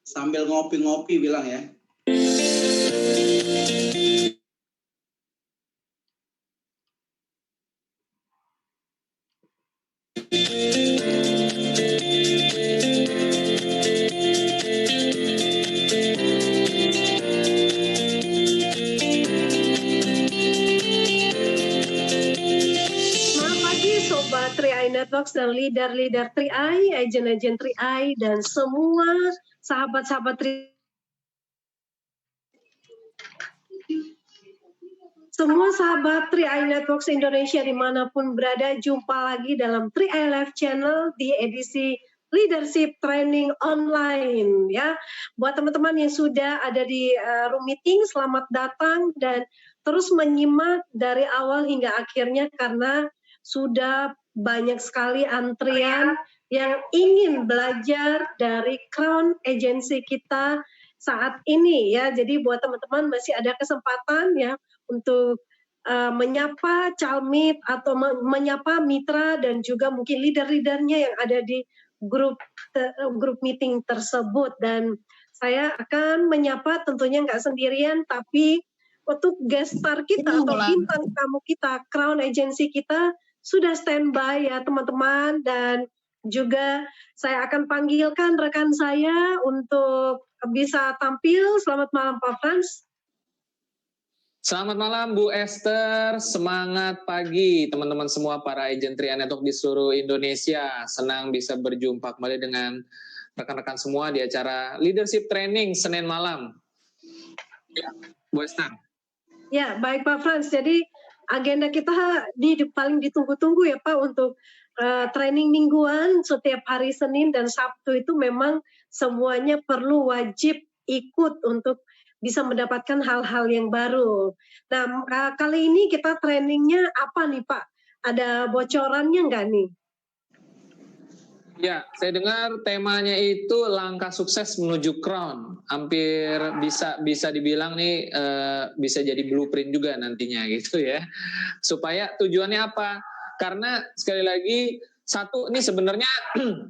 Sambil ngopi-ngopi bilang ya. Sobat 3i Networks dan leader-leader 3i, agent-agent 3i, dan semua sahabat-sahabat 3i. Semua sahabat 3i Networks Indonesia dimanapun berada, jumpa lagi dalam 3i Live Channel di edisi Leadership Training Online ya. Buat teman-teman yang sudah ada di room meeting, selamat datang dan terus menyimak dari awal hingga akhirnya karena sudah banyak sekali antrian yang ingin belajar dari Crown Agency kita saat ini ya. Jadi buat teman-teman masih ada kesempatan ya untuk menyapa calmit atau menyapa mitra dan juga mungkin leader-leadernya yang ada di grup meeting tersebut. Dan saya akan menyapa tentunya nggak sendirian, tapi untuk guest star kita atau bintang tamu kita, Crown Agency kita sudah standby ya teman-teman, dan juga saya akan panggilkan rekan saya untuk bisa tampil. Selamat malam Pak Frans. Selamat malam Bu Esther, semangat pagi teman-teman semua para agent 3i Network di seluruh Indonesia. Senang bisa berjumpa kembali dengan rekan-rekan semua di acara Leadership Training Senin malam. Ya, Bu Esther. Ya, baik Pak Frans. Jadi agenda kita paling ditunggu-tunggu ya Pak untuk training mingguan setiap hari Senin dan Sabtu itu memang semuanya perlu wajib ikut untuk bisa mendapatkan hal-hal yang baru. Nah, kali ini kita trainingnya apa nih Pak? Ada bocorannya nggak nih? Ya, saya dengar temanya itu langkah sukses menuju Crown. Hampir bisa dibilang nih bisa jadi blueprint juga nantinya gitu ya. Supaya tujuannya apa? Karena sekali lagi satu ini sebenarnya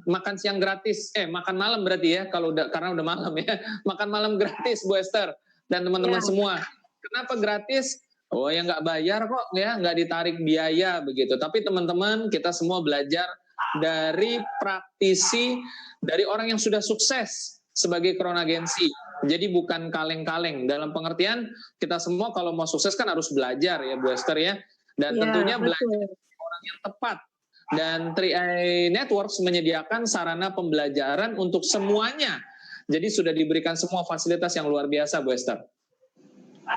makan siang gratis, makan malam berarti ya kalau karena udah malam ya. Makan malam gratis Bu Esther dan teman-teman semua. Kenapa gratis? Oh ya nggak bayar kok ya, nggak ditarik biaya begitu. Tapi teman-teman kita semua belajar dari praktisi, dari orang yang sudah sukses sebagai Crown Agency. Jadi bukan kaleng-kaleng. Dalam pengertian kita semua kalau mau sukses kan harus belajar ya Bu Esther ya. Dan tentunya belajar orang yang tepat. Dan 3i Networks menyediakan sarana pembelajaran untuk semuanya. Jadi sudah diberikan semua fasilitas yang luar biasa Bu Esther.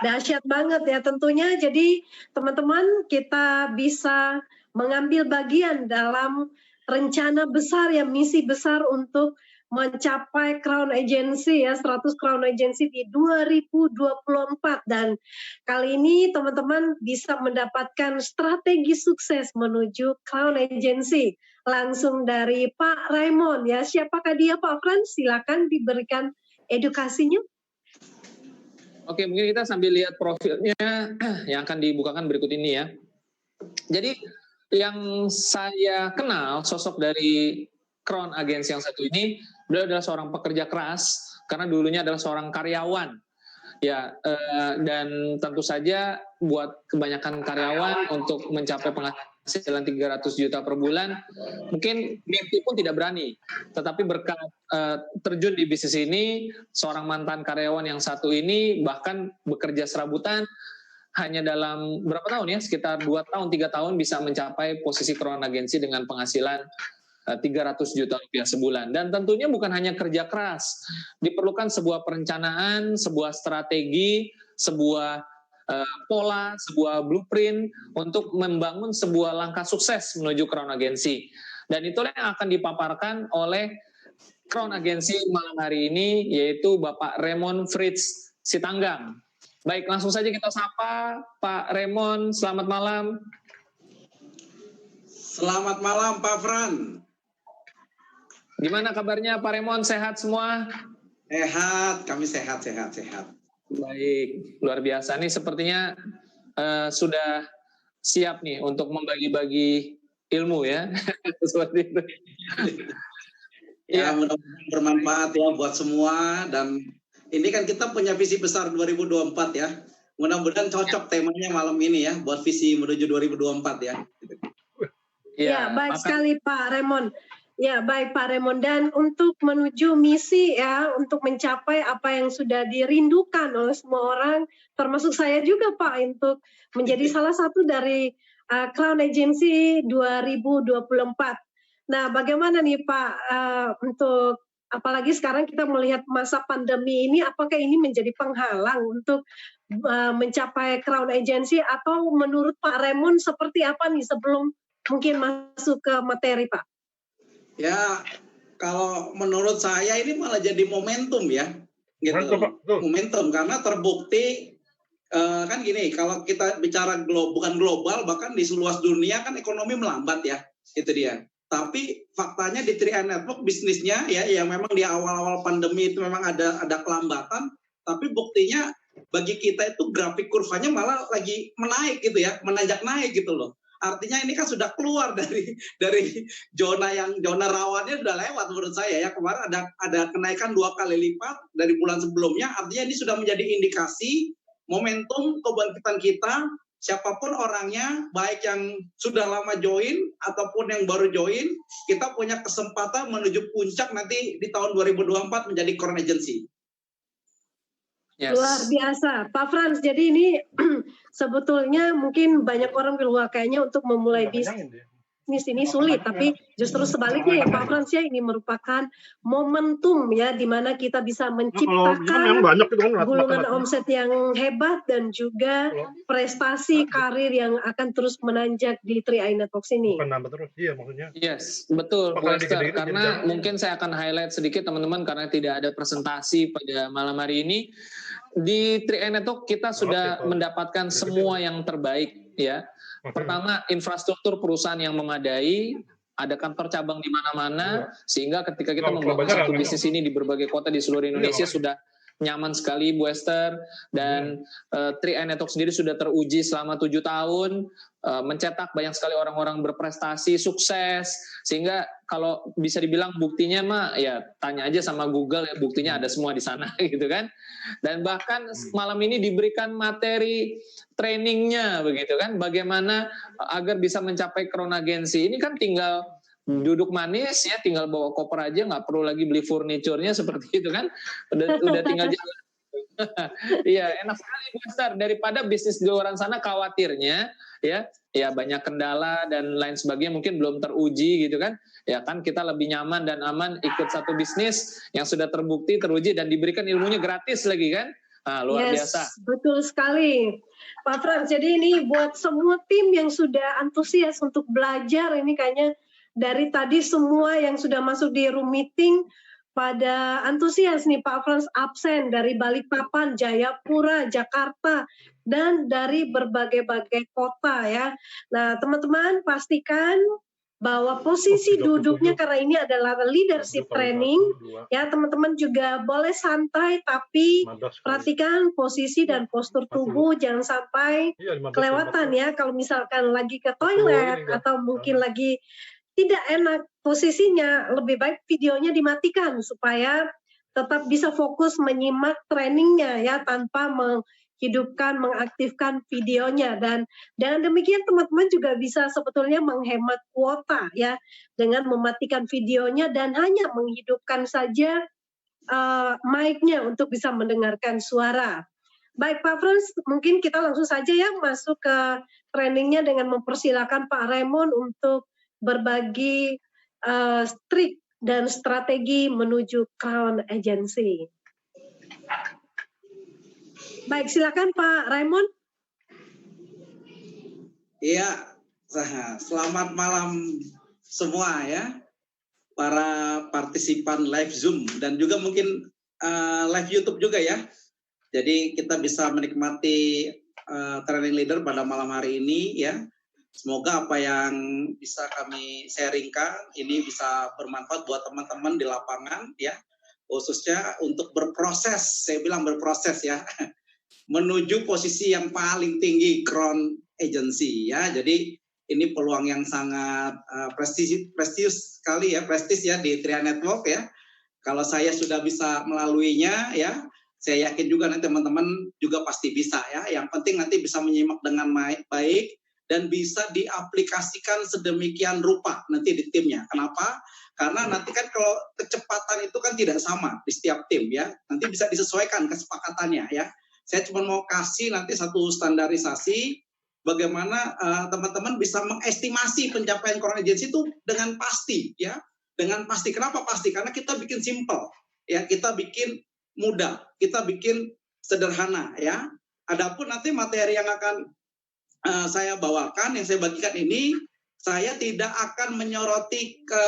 Dahsyat banget ya tentunya. Jadi teman-teman kita bisa mengambil bagian dalam rencana besar ya, misi besar untuk mencapai Crown Agency ya, 100 Crown Agency di 2024. Dan kali ini teman-teman bisa mendapatkan strategi sukses menuju Crown Agency langsung dari Pak Raymond ya. Siapakah dia Pak Frans? Silakan diberikan edukasinya. Oke, mungkin kita sambil lihat profilnya yang akan dibukakan berikut ini ya. Jadi yang saya kenal sosok dari Crown Agency yang satu ini, beliau adalah seorang pekerja keras karena dulunya adalah seorang karyawan. Ya, dan tentu saja buat kebanyakan karyawan untuk mencapai penghasilan 300 juta per bulan, mungkin mimpi pun tidak berani. Tetapi berkat terjun di bisnis ini, seorang mantan karyawan yang satu ini bahkan bekerja serabutan, hanya dalam berapa tahun ya, sekitar 2 tahun, 3 tahun bisa mencapai posisi Crown Agency dengan penghasilan 300 juta rupiah sebulan. Dan tentunya bukan hanya kerja keras, diperlukan sebuah perencanaan, sebuah strategi, sebuah pola, sebuah blueprint untuk membangun sebuah langkah sukses menuju Crown Agency. Dan itulah yang akan dipaparkan oleh Crown Agency malam hari ini, yaitu Bapak Raymond Fritz Sitanggang. Baik, langsung saja kita sapa Pak Raymond. Selamat malam. Selamat malam Pak Fran. Gimana kabarnya Pak Raymond? Sehat semua? Sehat, kami sehat. Baik, luar biasa nih. Sepertinya sudah siap nih untuk membagi-bagi ilmu ya. Seperti itu. Ya, Iya. mudah-mudahan bermanfaat ya buat semua. Dan ini kan kita punya visi besar 2024 ya. Mudah-mudahan cocok temanya malam ini ya buat visi menuju 2024 ya. Ya, baik maka- sekali Pak Raymond. Ya, baik Pak Raymond. Dan untuk menuju misi ya, untuk mencapai apa yang sudah dirindukan oleh semua orang, termasuk saya juga Pak, untuk menjadi salah satu dari Crown Agency 2024. Nah, bagaimana nih Pak, untuk apalagi sekarang kita melihat masa pandemi ini, apakah ini menjadi penghalang untuk mencapai Crown Agency, atau menurut Pak Raymond seperti apa nih sebelum mungkin masuk ke materi Pak? Ya, kalau menurut saya ini malah jadi momentum ya, gitu. Momentum karena terbukti kan gini, kalau kita bicara bukan global, bahkan di seluas dunia kan ekonomi melambat ya, itu dia. Tapi faktanya di 3i Network bisnisnya ya, yang memang di awal-awal pandemi itu memang ada kelambatan, tapi buktinya bagi kita itu grafik kurvanya malah lagi menaik gitu ya, menanjak naik gitu loh. Artinya ini kan sudah keluar dari zona rawannya, sudah lewat menurut saya ya. Kemarin ada kenaikan 2 kali lipat dari bulan sebelumnya, artinya ini sudah menjadi indikasi momentum kebangkitan kita. Siapapun orangnya, baik yang sudah lama join ataupun yang baru join, kita punya kesempatan menuju puncak nanti di tahun 2024 menjadi Crown Agency. Yes. Luar biasa, Pak Frans. Jadi ini sebetulnya mungkin banyak orang bilang kayaknya untuk memulai bisnis ini sulit, tapi justru sebaliknya ya Pak Frans ya, ini merupakan momentum ya, di mana kita bisa menciptakan gulungan omset yang hebat dan juga prestasi karir yang akan terus menanjak di 3i Networks ini. Bukan nambah terus, iya maksudnya. Yes, betul, Bu Esther. Karena mungkin saya akan highlight sedikit teman-teman, karena tidak ada presentasi pada malam hari ini. Di 3i Network kita sudah mendapatkan semua yang terbaik ya. Pertama, infrastruktur perusahaan yang memadai, ada kantor cabang di mana-mana, sehingga ketika kita membangun satu bisnis ini di berbagai kota di seluruh Indonesia sudah nyaman sekali, Bu Esther. Dan 3i Network sendiri sudah teruji selama 7 tahun, mencetak banyak sekali orang-orang berprestasi, sukses, sehingga kalau bisa dibilang buktinya mah ya tanya aja sama Google ya, buktinya ada semua di sana gitu kan. Dan bahkan malam ini diberikan materi trainingnya begitu kan, bagaimana agar bisa mencapai Crown Agency. Ini kan tinggal duduk manis ya, tinggal bawa koper aja, nggak perlu lagi beli furniturnya seperti itu kan, udah tinggal jalan. Iya, enak sekali Bu Esther, daripada bisnis di luar sana khawatirnya ya banyak kendala dan lain sebagainya, mungkin belum teruji gitu kan. Ya kan kita lebih nyaman dan aman ikut satu bisnis yang sudah terbukti, teruji, dan diberikan ilmunya gratis lagi kan. Nah, luar biasa. Betul sekali Pak Frans. Jadi ini buat semua tim yang sudah antusias untuk belajar, ini kayaknya dari tadi semua yang sudah masuk di room meeting pada antusias nih Pak Frans, absen dari Balikpapan, Jayapura, Jakarta, dan dari berbagai-bagai kota ya. Nah teman-teman pastikan bahwa posisi duduknya, karena ini adalah leadership training ya, teman-teman juga boleh santai, tapi perhatikan posisi dan postur tubuh, jangan sampai kelewatan ya. Kalau misalkan lagi ke toilet atau mungkin lagi tidak enak posisinya, lebih baik videonya dimatikan supaya tetap bisa fokus menyimak trainingnya ya, tanpa menghidupkan, mengaktifkan videonya. Dan dengan demikian teman-teman juga bisa sebetulnya menghemat kuota ya, dengan mematikan videonya dan hanya menghidupkan saja mic-nya untuk bisa mendengarkan suara. Baik Pak Frans, mungkin kita langsung saja ya masuk ke trainingnya dengan mempersilakan Pak Raymond untuk berbagi trik dan strategi menuju Crown Agency. Baik, silakan Pak Raymond. Iya, selamat malam semua ya, para partisipan live Zoom dan juga mungkin live YouTube juga ya. Jadi kita bisa menikmati training leader pada malam hari ini ya. Semoga apa yang bisa kami sharingkan ini bisa bermanfaat buat teman-teman di lapangan ya, khususnya untuk berproses, saya bilang berproses ya, menuju posisi yang paling tinggi Crown Agency ya. Jadi ini peluang yang sangat prestisius sekali ya, prestis ya di Tria Network ya. Kalau saya sudah bisa melaluinya ya, saya yakin juga nanti teman-teman juga pasti bisa ya. Yang penting nanti bisa menyimak dengan baik dan bisa diaplikasikan sedemikian rupa nanti di timnya. Kenapa? Karena nanti kan kalau kecepatan itu kan tidak sama di setiap tim ya. Nanti bisa disesuaikan kesepakatannya ya. Saya cuma mau kasih nanti satu standarisasi bagaimana teman-teman bisa mengestimasi pencapaian core agency itu dengan pasti ya. Dengan pasti. Kenapa pasti? Karena kita bikin simple ya, kita bikin mudah, kita bikin sederhana ya. Adapun nanti materi yang akan saya bawakan, yang saya bagikan ini, saya tidak akan menyoroti ke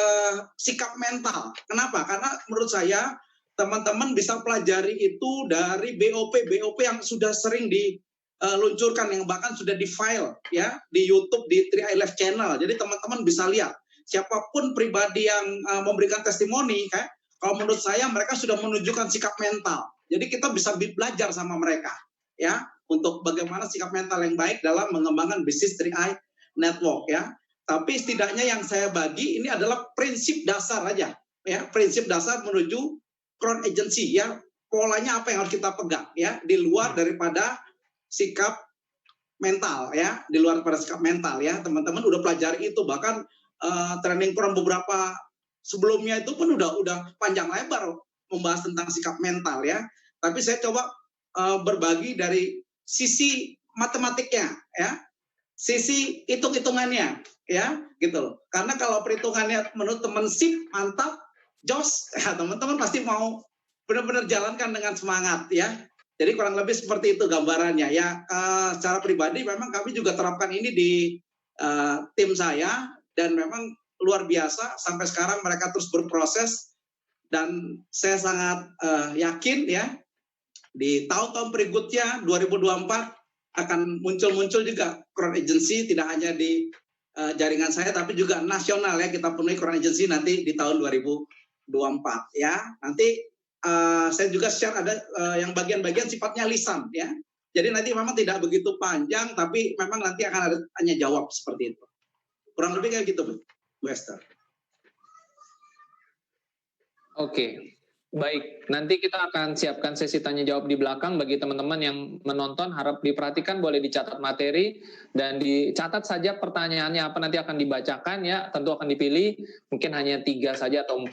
sikap mental. Kenapa? Karena menurut saya teman-teman bisa pelajari itu dari BOP yang sudah sering diluncurkan, yang bahkan sudah di file ya di YouTube di 3i Channel. Jadi teman-teman bisa lihat siapapun pribadi yang memberikan testimoni, kalau menurut saya mereka sudah menunjukkan sikap mental. Jadi kita bisa belajar sama mereka ya untuk bagaimana sikap mental yang baik dalam mengembangkan bisnis 3i Network ya. Tapi setidaknya yang saya bagi ini adalah prinsip dasar aja ya, prinsip dasar menuju Crown Agency ya, polanya apa yang harus kita pegang ya, di luar daripada sikap mental ya, di luar daripada sikap mental ya. Teman-teman udah pelajari itu, bahkan training Crown beberapa sebelumnya itu pun udah panjang lebar membahas tentang sikap mental ya. Tapi saya coba berbagi dari sisi matematiknya ya, sisi hitung-hitungannya ya, gitu loh. Karena kalau perhitungannya menurut teman sip, mantap, jos, ya teman-teman pasti mau benar-benar jalankan dengan semangat ya. Jadi kurang lebih seperti itu gambarannya ya. Secara pribadi memang kami juga terapkan ini di tim saya dan memang luar biasa sampai sekarang mereka terus berproses dan saya sangat yakin ya di tahun-tahun berikutnya 2024 akan muncul juga Crown Agency, tidak hanya di jaringan saya tapi juga nasional ya, kita penuhi Crown Agency nanti di tahun 2024 ya. Nanti saya juga share ada yang bagian-bagian sifatnya lisan ya. Jadi nanti memang tidak begitu panjang tapi memang nanti akan ada tanya jawab seperti itu. Kurang lebih kayak gitu Bu Esther. Oke. Baik, nanti kita akan siapkan sesi tanya jawab di belakang. Bagi teman-teman yang menonton, harap diperhatikan, boleh dicatat materi dan dicatat saja pertanyaannya apa, nanti akan dibacakan ya, tentu akan dipilih, mungkin hanya 3 saja atau 4.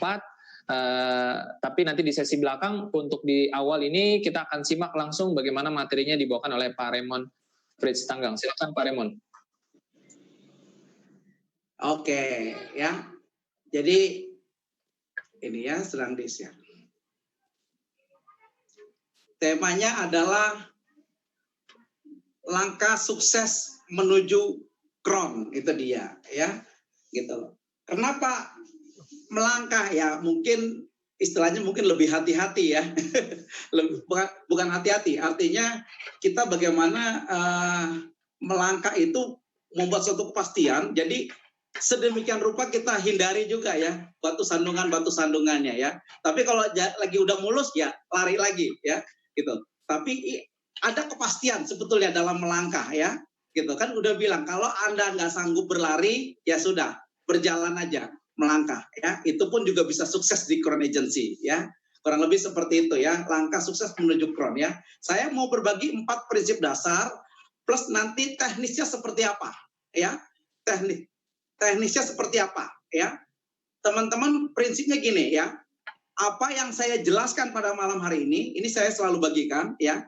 Tapi nanti di sesi belakang untuk di awal ini kita akan simak langsung bagaimana materinya dibawakan oleh Pak Raymond Fritz Tanggang. Silakan Pak Raymond. Oke ya, jadi ini ya sedang di-share. Temanya adalah langkah sukses menuju Crown, itu dia ya, gitu. Kenapa melangkah ya? Mungkin istilahnya mungkin lebih hati-hati ya, bukan hati-hati. Artinya kita bagaimana melangkah itu membuat suatu kepastian. Jadi sedemikian rupa kita hindari juga ya batu sandungannya ya. Tapi kalau lagi udah mulus ya lari lagi ya. Gitu. Tapi ada kepastian sebetulnya dalam melangkah ya, gitu kan udah bilang kalau Anda nggak sanggup berlari ya sudah berjalan aja melangkah ya, itu pun juga bisa sukses di Crown Agency ya, kurang lebih seperti itu ya, langkah sukses menuju Crown ya. Saya mau berbagi 4 prinsip dasar plus nanti teknisnya seperti apa ya, teknisnya seperti apa ya, teman-teman. Prinsipnya gini ya, apa yang saya jelaskan pada malam hari ini saya selalu bagikan ya.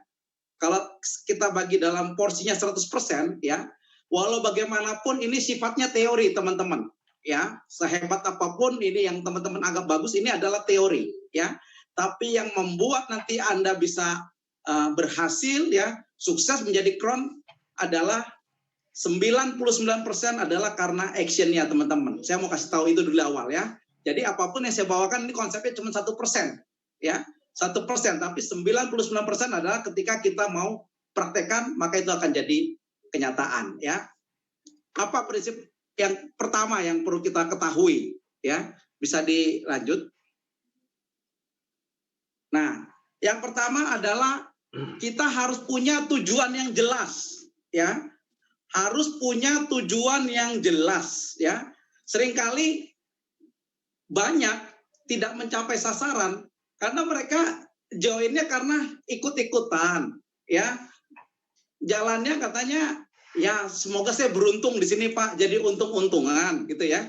Kalau kita bagi dalam porsinya 100% ya, walau bagaimanapun ini sifatnya teori teman-teman ya. Sehebat apapun ini yang teman-teman anggap bagus, ini adalah teori ya. Tapi yang membuat nanti Anda bisa berhasil ya, sukses menjadi Crown adalah 99% adalah karena actionnya teman-teman. Saya mau kasih tahu itu dulu awal ya. Jadi apapun yang saya bawakan ini konsepnya cuma 1% ya, 1%. Tapi 99% adalah ketika kita mau praktekkan maka itu akan jadi kenyataan ya. Apa prinsip yang pertama yang perlu kita ketahui ya? Bisa dilanjut. Nah, yang pertama adalah kita harus punya tujuan yang jelas ya. harus punya tujuan yang jelas ya. Seringkali banyak tidak mencapai sasaran karena mereka joinnya karena ikut-ikutan ya. Jalannya katanya ya semoga saya beruntung di sini Pak, jadi untung-untungan gitu ya.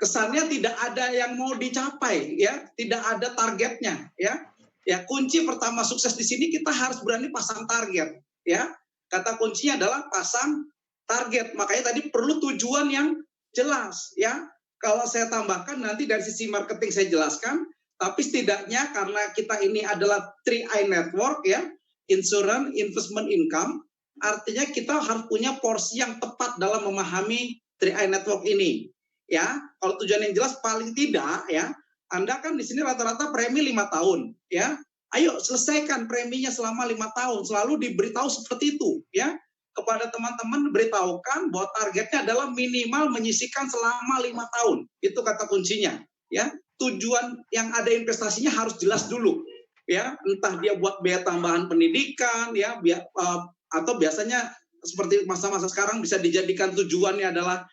Kesannya tidak ada yang mau dicapai ya, tidak ada targetnya ya. Ya kunci pertama sukses di sini kita harus berani pasang target ya. Kata kuncinya adalah pasang target. Makanya tadi perlu tujuan yang jelas ya. Kalau saya tambahkan nanti dari sisi marketing saya jelaskan, tapi setidaknya karena kita ini adalah 3i network ya, insurance, investment, income, artinya kita harus punya porsi yang tepat dalam memahami 3i network ini. Ya, kalau tujuan yang jelas paling tidak ya, Anda kan di sini rata-rata premi 5 tahun ya. Ayo selesaikan preminya selama 5 tahun, selalu diberitahu seperti itu ya. Kepada teman-teman beritahukan bahwa targetnya adalah minimal menyisihkan selama 5 tahun. Itu kata kuncinya ya. Tujuan yang ada investasinya harus jelas dulu ya, entah dia buat biaya tambahan pendidikan ya, atau biasanya seperti masa-masa sekarang bisa dijadikan tujuannya adalah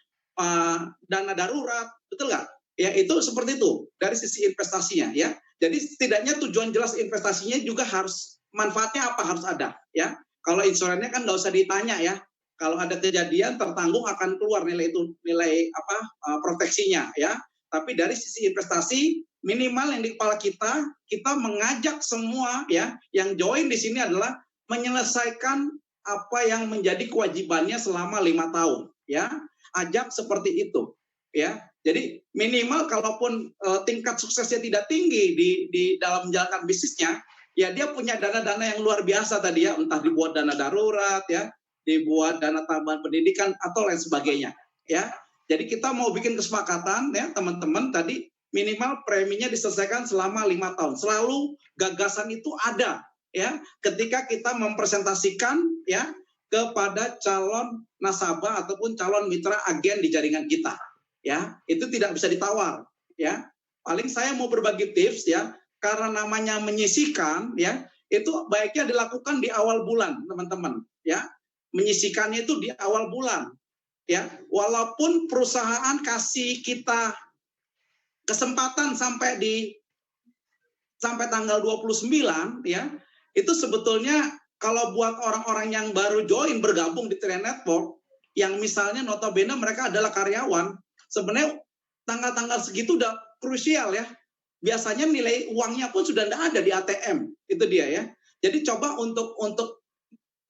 dana darurat, betul nggak? Ya itu seperti itu dari sisi investasinya ya. Jadi setidaknya tujuan jelas investasinya juga harus, manfaatnya apa harus ada ya. Kalau insurannya kan nggak usah ditanya ya. Kalau ada kejadian tertanggung akan keluar nilai itu, nilai proteksinya ya. Tapi dari sisi investasi minimal yang di kepala kita mengajak semua ya yang join di sini adalah menyelesaikan apa yang menjadi kewajibannya selama 5 tahun ya. Ajak seperti itu ya. Jadi minimal kalaupun tingkat suksesnya tidak tinggi di dalam menjalankan bisnisnya, ya dia punya dana-dana yang luar biasa tadi ya, entah dibuat dana darurat ya, dibuat dana tambahan pendidikan atau lain sebagainya ya. Jadi kita mau bikin kesepakatan ya teman-teman tadi, minimal preminya diselesaikan selama 5 tahun. Selalu gagasan itu ada ya ketika kita mempresentasikan ya kepada calon nasabah ataupun calon mitra agen di jaringan kita ya. Itu tidak bisa ditawar ya. Paling saya mau berbagi tips ya, karena namanya menyisihkan ya, itu baiknya dilakukan di awal bulan teman-teman ya. Menyisihkannya itu di awal bulan ya. Walaupun perusahaan kasih kita kesempatan sampai tanggal 29 ya, itu sebetulnya kalau buat orang-orang yang baru join bergabung di 3i Network, yang misalnya notabene mereka adalah karyawan, sebenarnya tanggal-tanggal segitu udah krusial ya. Biasanya nilai uangnya pun sudah tidak ada di ATM, itu dia ya. Jadi coba untuk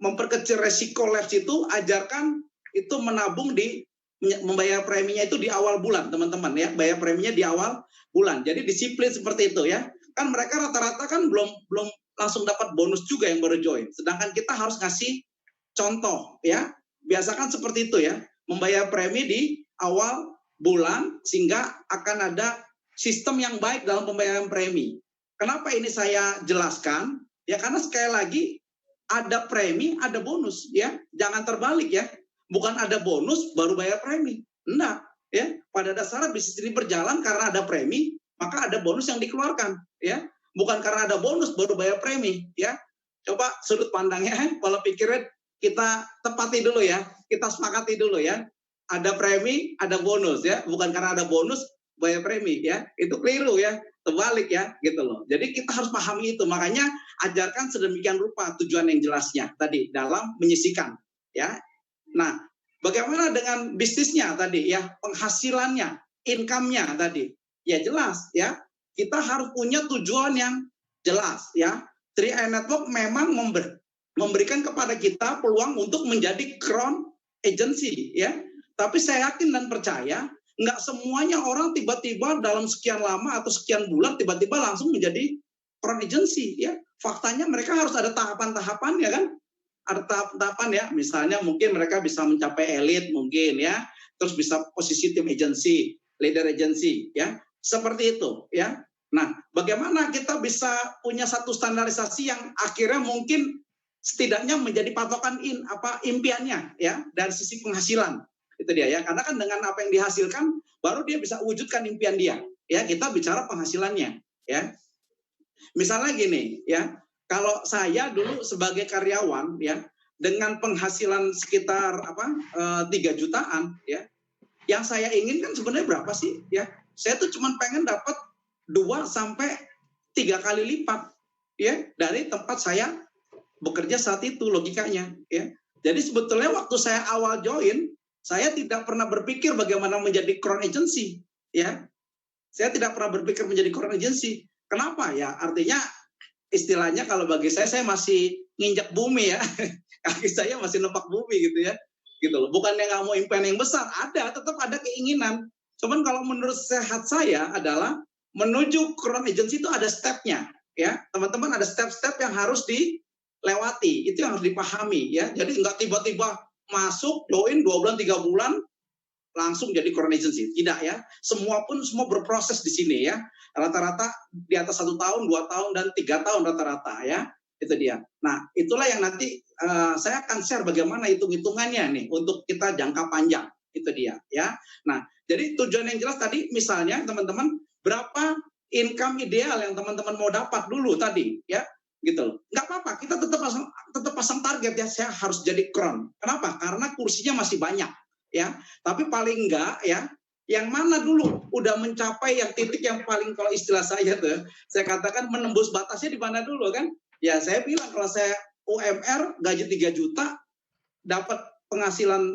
memperkecil resiko lapse itu, ajarkan itu menabung membayar preminya itu di awal bulan teman-teman ya. Bayar preminya di awal bulan. Jadi disiplin seperti itu ya. Kan mereka rata-rata kan belum langsung dapat bonus juga yang baru join. Sedangkan kita harus ngasih contoh ya. Biasakan seperti itu ya. Membayar premi di awal bulan sehingga akan ada sistem yang baik dalam pembayaran premi. Kenapa ini saya jelaskan? Ya karena sekali lagi ada premi, ada bonus ya. Jangan terbalik ya. Bukan ada bonus baru bayar premi. Enggak ya. Pada dasarnya bisnis ini berjalan karena ada premi, maka ada bonus yang dikeluarkan ya. Bukan karena ada bonus baru bayar premi ya. Coba sudut pandangnya, pola pikirnya kita tepati dulu ya, kita sepakati dulu ya. Ada premi, ada bonus ya, bukan karena ada bonus bayar premi ya. Itu keliru ya, terbalik ya gitu loh. Jadi kita harus pahami itu, makanya ajarkan sedemikian rupa tujuan yang jelasnya tadi dalam menyisihkan ya. Nah, bagaimana dengan bisnisnya tadi ya, penghasilannya, income-nya tadi. Ya jelas ya. Kita harus punya tujuan yang jelas ya. 3i Network memang memberikan kepada kita peluang untuk menjadi crown agency ya. Tapi saya yakin dan percaya nggak semuanya orang tiba-tiba dalam sekian lama atau sekian bulan tiba-tiba langsung menjadi crown agency ya. Faktanya mereka harus ada tahapan-tahapan ya kan. Ada tahap-tahapan ya. Misalnya mungkin mereka bisa mencapai elit mungkin ya. Terus bisa posisi tim agency, leader agency ya. Seperti itu ya. Nah, bagaimana kita bisa punya satu standarisasi yang akhirnya mungkin setidaknya menjadi patokan impiannya ya dari sisi penghasilan. Itu dia ya. Karena kan dengan apa yang dihasilkan baru dia bisa wujudkan impian dia. Ya, kita bicara penghasilannya ya. Misalnya gini ya, kalau saya dulu sebagai karyawan ya, dengan penghasilan sekitar 3 jutaan ya. Yang saya inginkan sebenarnya berapa sih ya? Saya tuh cuma pengen dapat 2 sampai 3 kali lipat ya dari tempat saya bekerja saat itu, logikanya ya. Jadi sebetulnya waktu saya awal join, saya tidak pernah berpikir bagaimana menjadi crown agency ya. Saya tidak pernah berpikir menjadi crown agency. Kenapa ya? Artinya istilahnya kalau bagi saya masih nginjak bumi ya. Kaki saya masih nempak bumi gitu ya. Gitu loh. Bukannya nggak mau impian yang besar, tetap ada keinginan. Cuman kalau menurut sehat saya adalah menuju crown agency itu ada stepnya ya. Teman-teman, ada step-step yang harus dilewati. Itu yang harus dipahami ya. Jadi nggak tiba-tiba masuk, join 2 bulan, 3 bulan, langsung jadi crown agency. Tidak ya. Semua berproses di sini ya. Rata-rata di atas 1 tahun, 2 tahun, dan 3 tahun rata-rata ya. Itu dia. Nah, itulah yang nanti saya akan share bagaimana hitung-hitungannya nih untuk kita jangka panjang. Itu dia ya. Nah, jadi tujuan yang jelas tadi misalnya teman-teman, berapa income ideal yang teman-teman mau dapat dulu tadi ya. Gitu loh. Nggak apa-apa, kita tetap pasang target ya, saya harus jadi crown. Kenapa? Karena kursinya masih banyak ya. Tapi paling enggak ya, yang mana dulu udah mencapai yang titik yang paling, kalau istilah saya tuh, saya katakan menembus batasnya di mana dulu kan? Ya saya bilang kalau saya UMR gaji 3 juta, dapat penghasilan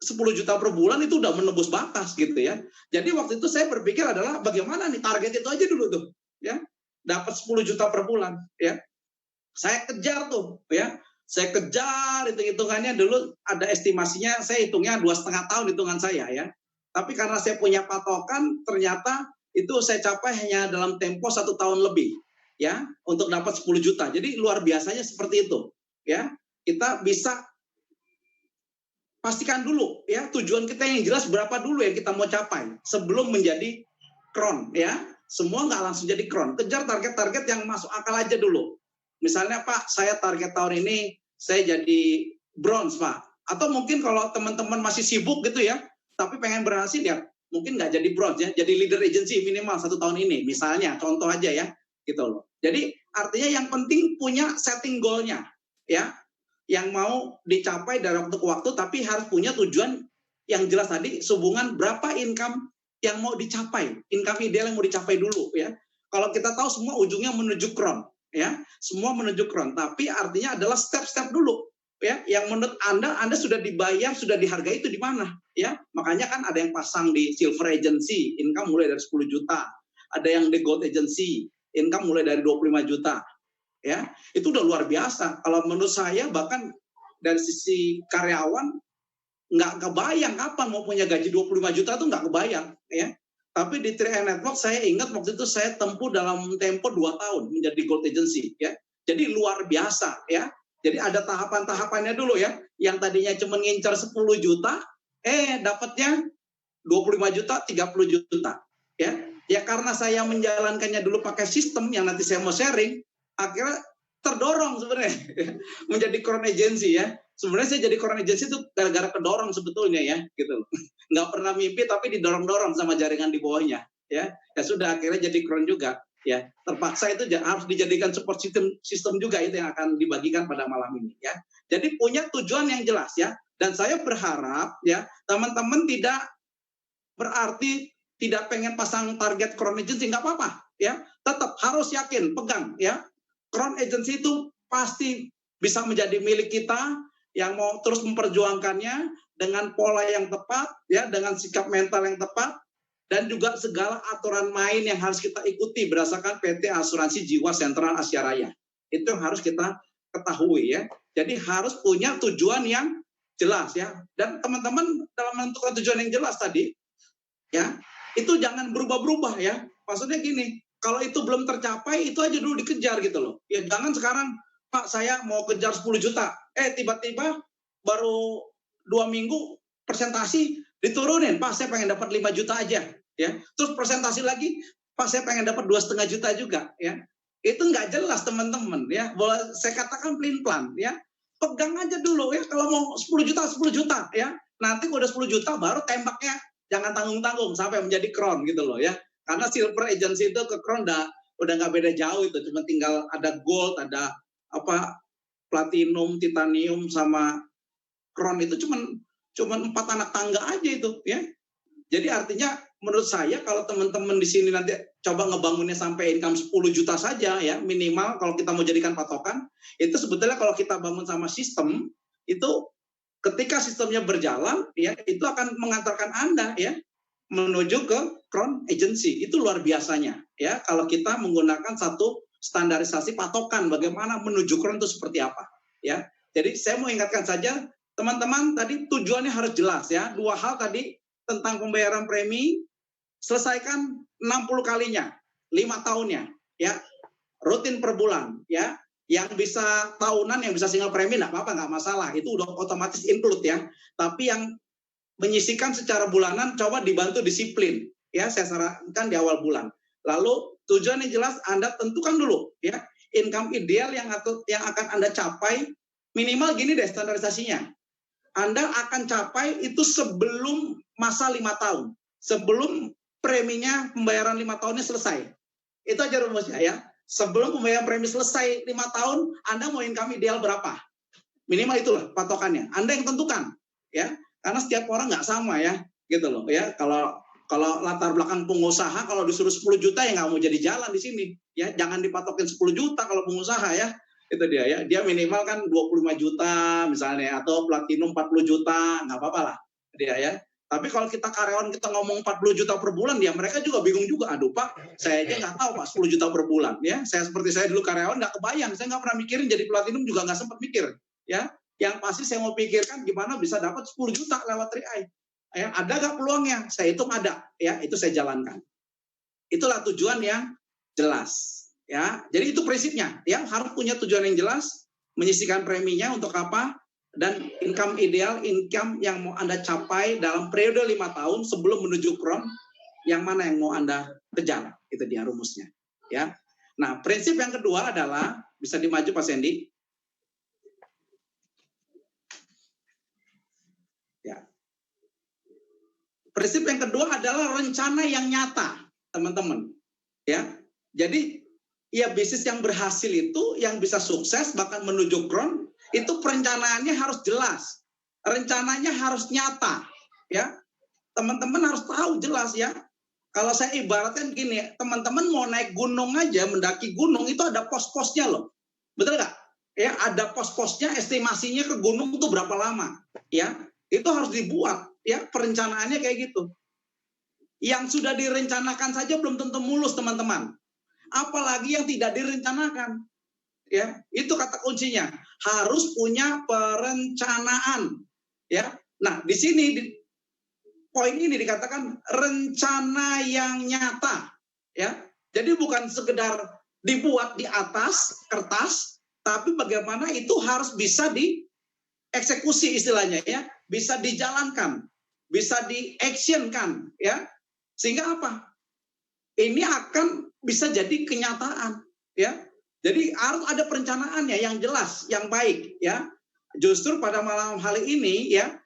10 juta per bulan, itu udah menembus batas gitu ya. Jadi waktu itu saya berpikir adalah bagaimana nih target itu aja dulu tuh ya. Dapat 10 juta per bulan ya. Saya kejar tuh ya. Saya kejar, hitung-hitungannya dulu ada estimasinya, saya hitungnya 2,5 tahun hitungan saya ya. Tapi karena saya punya patokan, ternyata itu saya capai hanya dalam tempo 1 tahun lebih ya, untuk dapat 10 juta. Jadi luar biasanya seperti itu ya. Kita bisa pastikan dulu ya, tujuan kita yang jelas berapa dulu yang kita mau capai sebelum menjadi crown ya. Semua nggak langsung jadi crown. Kejar target-target yang masuk akal aja dulu. Misalnya Pak, saya target tahun ini saya jadi bronze Pak. Atau mungkin kalau teman-teman masih sibuk gitu ya, tapi pengen berhasil ya, mungkin nggak jadi bronze ya, jadi leader agency minimal 1 tahun ini. Misalnya, contoh aja ya, gitu loh. Jadi artinya yang penting punya setting goal-nya ya, yang mau dicapai dari waktu ke waktu, tapi harus punya tujuan yang jelas tadi, sehubungan berapa income yang mau dicapai, income ideal yang mau dicapai dulu ya. Kalau kita tahu semua ujungnya menuju crown ya, semua menuju crown, tapi artinya adalah step-step dulu ya, yang menurut Anda sudah dibayar, sudah dihargai itu di mana ya. Makanya kan ada yang pasang di silver agency, income mulai dari 10 juta, ada yang di gold agency, income mulai dari 25 juta ya. Itu udah luar biasa. Kalau menurut saya bahkan dari sisi karyawan nggak kebayang kapan mau punya gaji 25 juta tuh nggak kebayang ya. Tapi di 3i Network saya ingat waktu itu saya tempuh dalam tempo 2 tahun menjadi gold agency ya. Jadi luar biasa ya. Jadi ada tahapan-tahapannya dulu ya. Yang tadinya cuma ngincar 10 juta, dapatnya 25 juta, 30 juta ya. Ya karena saya menjalankannya dulu pakai sistem yang nanti saya mau sharing, akhirnya terdorong sebenarnya menjadi crown agency ya. Sebenarnya saya jadi crown agency itu gara-gara kedorong sebetulnya ya, gitu. Nggak pernah mimpi tapi didorong-dorong sama jaringan di bawahnya ya. Ya sudah akhirnya jadi crown juga ya. Terpaksa itu harus dijadikan support system juga, itu yang akan dibagikan pada malam ini ya. Jadi punya tujuan yang jelas ya. Dan saya berharap ya teman-teman tidak berarti tidak pengen pasang target crown agency, nggak apa-apa ya. Tetap harus yakin, pegang ya. Crown agency itu pasti bisa menjadi milik kita yang mau terus memperjuangkannya dengan pola yang tepat ya, dengan sikap mental yang tepat, dan juga segala aturan main yang harus kita ikuti berdasarkan PT Asuransi Jiwa Sentral Asia Raya. Itu yang harus kita ketahui ya. Jadi harus punya tujuan yang jelas ya. Dan teman-teman dalam menentukan tujuan yang jelas tadi ya, itu jangan berubah-berubah ya. Maksudnya gini, kalau itu belum tercapai, itu aja dulu dikejar gitu loh. Ya jangan sekarang, Pak saya mau kejar 10 juta, tiba-tiba baru 2 minggu presentasi diturunin, Pak saya pengen dapat 5 juta aja. Ya. Terus presentasi lagi, Pak saya pengen dapat 2,5 juta juga. Ya. Itu nggak jelas teman-teman. Ya. Boleh saya katakan pelin-pelan. Ya. Pegang aja dulu ya, kalau mau 10 juta, 10 juta. Ya. Nanti udah 10 juta baru tembaknya. Jangan tanggung-tanggung sampai menjadi crown gitu loh ya. Karena silver agency itu ke crown udah nggak beda jauh itu, cuma tinggal ada gold, ada platinum, titanium sama kron itu cuman 4 anak tangga aja itu ya. Jadi artinya menurut saya kalau teman-teman di sini nanti coba ngebangunnya sampai income 10 juta saja ya minimal kalau kita mau jadikan patokan, itu sebetulnya kalau kita bangun sama sistem itu ketika sistemnya berjalan ya itu akan mengantarkan Anda ya menuju ke Crown Agency. Itu luar biasanya ya kalau kita menggunakan satu standarisasi patokan bagaimana menuju Crown itu seperti apa ya. Jadi saya mau ingatkan saja teman-teman tadi tujuannya harus jelas ya. 2 hal tadi tentang pembayaran premi selesaikan 60 kalinya, 5 tahunnya ya. Rutin per bulan ya. Yang bisa tahunan, yang bisa single premi enggak apa-apa, enggak masalah. Itu udah otomatis include ya. Tapi yang menyisikan secara bulanan coba dibantu disiplin ya, saya sarankan di awal bulan. Lalu tujuan yang jelas Anda tentukan dulu ya income ideal yang akan Anda capai minimal gini deh standarisasinya. Anda akan capai itu sebelum masa 5 tahun, sebelum preminya pembayaran 5 tahunnya selesai. Itu aja rumusnya ya. Sebelum pembayaran premi selesai 5 tahun, Anda mau income ideal berapa? Minimal itulah patokannya. Anda yang tentukan ya. Karena setiap orang nggak sama ya, gitu loh ya. Kalau latar belakang pengusaha, kalau disuruh 10 juta ya nggak mau jadi jalan di sini. Ya, jangan dipatokin 10 juta kalau pengusaha ya. Itu dia ya. Dia minimal kan 25 juta misalnya atau platinum 40 juta, nggak apa-apa lah. Dia ya. Tapi kalau kita karyawan kita ngomong 40 juta per bulan, ya mereka juga bingung juga. Aduh Pak, saya aja nggak tahu Pak 10 juta per bulan. Ya, saya seperti saya dulu karyawan nggak kebayang. Saya nggak pernah mikirin jadi platinum juga nggak sempat mikir. Ya, yang pasti saya mau pikirkan gimana bisa dapat 10 juta lewat 3i. Ya, ada nggak peluangnya? Saya hitung ada. Ya, itu saya jalankan. Itulah tujuan yang jelas. Ya, jadi itu prinsipnya. Ya, harus punya tujuan yang jelas, menyisihkan preminya untuk apa? Dan income ideal, income yang mau Anda capai dalam periode 5 tahun sebelum menuju Crown, yang mana yang mau Anda kejar. Itu dia rumusnya. Ya. Nah, prinsip yang kedua adalah, bisa dimaju Pak Sandy. Ya. Prinsip yang kedua adalah rencana yang nyata, teman-teman. Ya. Jadi, ya bisnis yang berhasil itu, yang bisa sukses, bahkan menuju Crown, itu perencanaannya harus jelas, rencananya harus nyata, ya. Teman-teman harus tahu jelas ya. Kalau saya ibaratkan gini, teman-teman mau naik gunung aja, mendaki gunung itu ada pos-posnya loh, betul nggak? Ya, ada pos-posnya, estimasinya ke gunung itu berapa lama, ya. Itu harus dibuat, ya. Perencanaannya kayak gitu. Yang sudah direncanakan saja belum tentu mulus, teman-teman. Apalagi yang tidak direncanakan. Ya, itu kata kuncinya. Harus punya perencanaan. Ya. Nah, di sini poin ini dikatakan rencana yang nyata. Ya. Jadi bukan sekedar dibuat di atas kertas, tapi bagaimana itu harus bisa dieksekusi istilahnya ya, bisa dijalankan, bisa di-actionkan ya. Sehingga apa? Ini akan bisa jadi kenyataan ya. Jadi harus ada perencanaannya yang jelas, yang baik ya. Justru pada malam hari ini ya,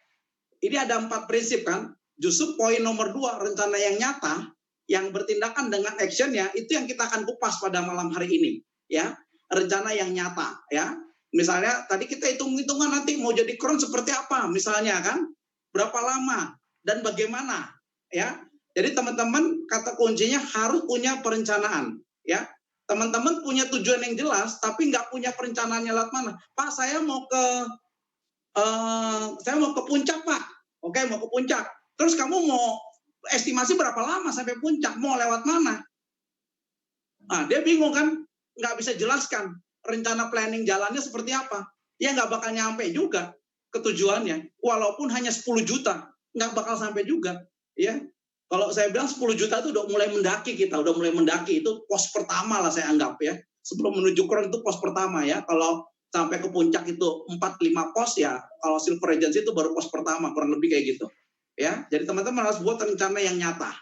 ini ada 4 prinsip kan. Justru poin nomor 2 rencana yang nyata, yang bertindakan dengan actionnya itu yang kita akan kupas pada malam hari ini ya. Rencana yang nyata ya. Misalnya tadi kita hitung-hitungan nanti mau jadi Crown seperti apa misalnya kan, berapa lama dan bagaimana ya. Jadi teman-teman kata kuncinya harus punya perencanaan ya. Teman-teman punya tujuan yang jelas, tapi nggak punya perencanaannya lewat mana. Pak, saya mau ke puncak, Pak. Oke, mau ke puncak. Terus kamu mau estimasi berapa lama sampai puncak? Mau lewat mana? Nah, dia bingung kan? Nggak bisa jelaskan rencana planning jalannya seperti apa. Ya nggak bakal nyampe juga ke tujuannya. Walaupun hanya 10 juta, nggak bakal sampai juga. Ya. Kalau saya bilang 10 juta itu udah mulai mendaki kita, udah mulai mendaki, itu pos pertama lah saya anggap ya. Sebelum menuju Crown itu pos pertama ya. Kalau sampai ke puncak itu 4-5 pos ya, kalau Silver Agency itu baru pos pertama, kurang lebih kayak gitu. Ya, jadi teman-teman harus buat rencana yang nyata.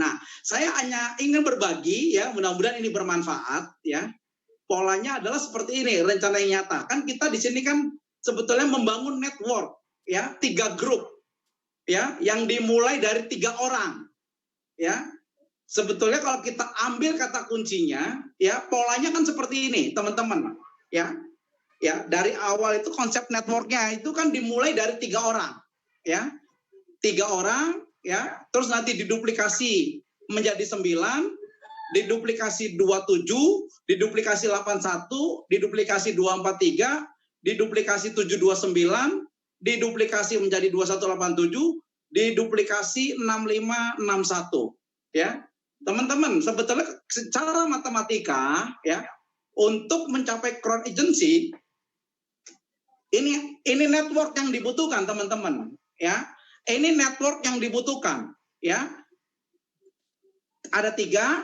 Nah, saya hanya ingin berbagi ya, mudah-mudahan ini bermanfaat ya. Polanya adalah seperti ini, rencana yang nyata. Kan kita di sini kan sebetulnya membangun network ya, 3 grup. Ya, yang dimulai dari 3 orang. Ya. Sebetulnya kalau kita ambil kata kuncinya, ya polanya kan seperti ini, teman-teman. Ya. ya dari awal itu konsep networknya itu kan dimulai dari 3 orang, ya 3 orang, ya terus nanti diduplikasi menjadi 9, diduplikasi 27, diduplikasi 81, diduplikasi 243, diduplikasi 729, diduplikasi menjadi 2187, diduplikasi 6561, ya. Teman-teman, sebetulnya secara matematika ya, untuk mencapai crown agency ini network yang dibutuhkan, teman-teman, ya. Ini network yang dibutuhkan, ya. Ada 3,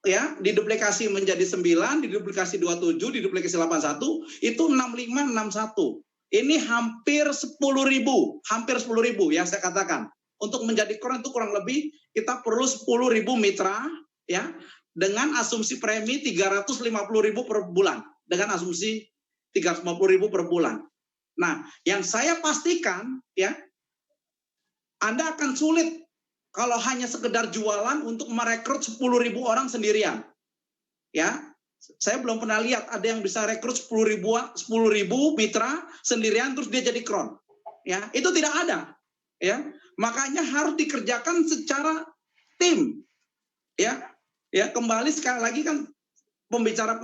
ya, diduplikasi menjadi 9, diduplikasi 27, diduplikasi 81, itu 6561. Ini hampir 10.000, ya saya katakan. Untuk menjadi crown itu kurang lebih kita perlu 10.000 mitra, ya, dengan asumsi premi 350.000 per bulan, dengan asumsi 350.000 per bulan. Nah, yang saya pastikan, ya, Anda akan sulit kalau hanya sekedar jualan untuk merekrut 10.000 orang sendirian. Ya, saya belum pernah lihat ada yang bisa rekrut 10.000 mitra sendirian terus dia jadi crown. Ya, itu tidak ada. Ya, makanya harus dikerjakan secara tim. Ya, kembali sekali lagi kan pembicara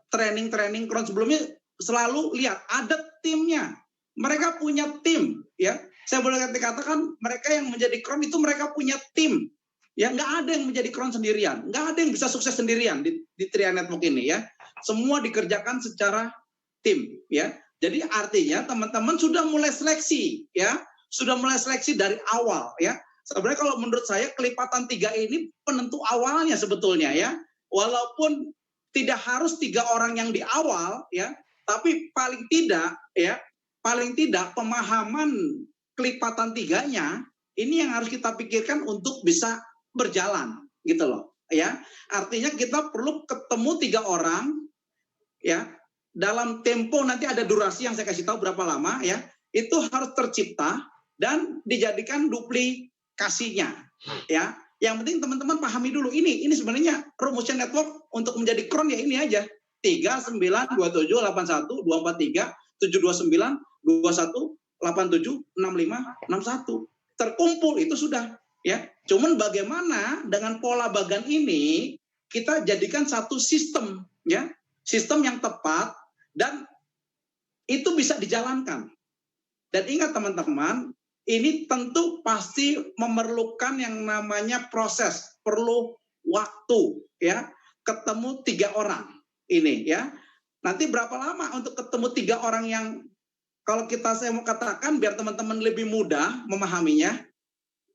training crown sebelumnya selalu lihat ada timnya. Mereka punya tim, ya. Saya boleh katakan mereka yang menjadi crown itu mereka punya tim. Ya, nggak ada yang menjadi crown sendirian, nggak ada yang bisa sukses sendirian di Tria Network ini, ya. Semua dikerjakan secara tim, ya. Jadi artinya teman-teman sudah mulai seleksi, ya. Sudah mulai seleksi dari awal, ya. Sebenarnya kalau menurut saya kelipatan 3 ini penentu awalnya sebetulnya, ya. Walaupun tidak harus 3 orang yang di awal, ya, tapi paling tidak pemahaman kelipatan 3-nya ini yang harus kita pikirkan untuk bisa berjalan, gitu loh, ya. Artinya kita perlu ketemu 3 orang, ya. Dalam tempo nanti ada durasi yang saya kasih tahu berapa lama, ya. Itu harus tercipta dan dijadikan duplikasinya, ya. Yang penting teman-teman pahami dulu ini sebenarnya rumusnya network untuk menjadi crown ya ini aja. 3, 9, 27, 81, 243, 729, 21, 87, 65, 61. Terkumpul itu sudah, ya. Cuman bagaimana dengan pola bagan ini kita jadikan satu sistem, ya. Sistem yang tepat dan itu bisa dijalankan. Dan ingat teman-teman, ini tentu pasti memerlukan yang namanya proses, perlu waktu, ya. Ketemu 3 orang ini, ya. Nanti berapa lama untuk ketemu 3 orang yang kalau saya mau katakan biar teman-teman lebih mudah memahaminya,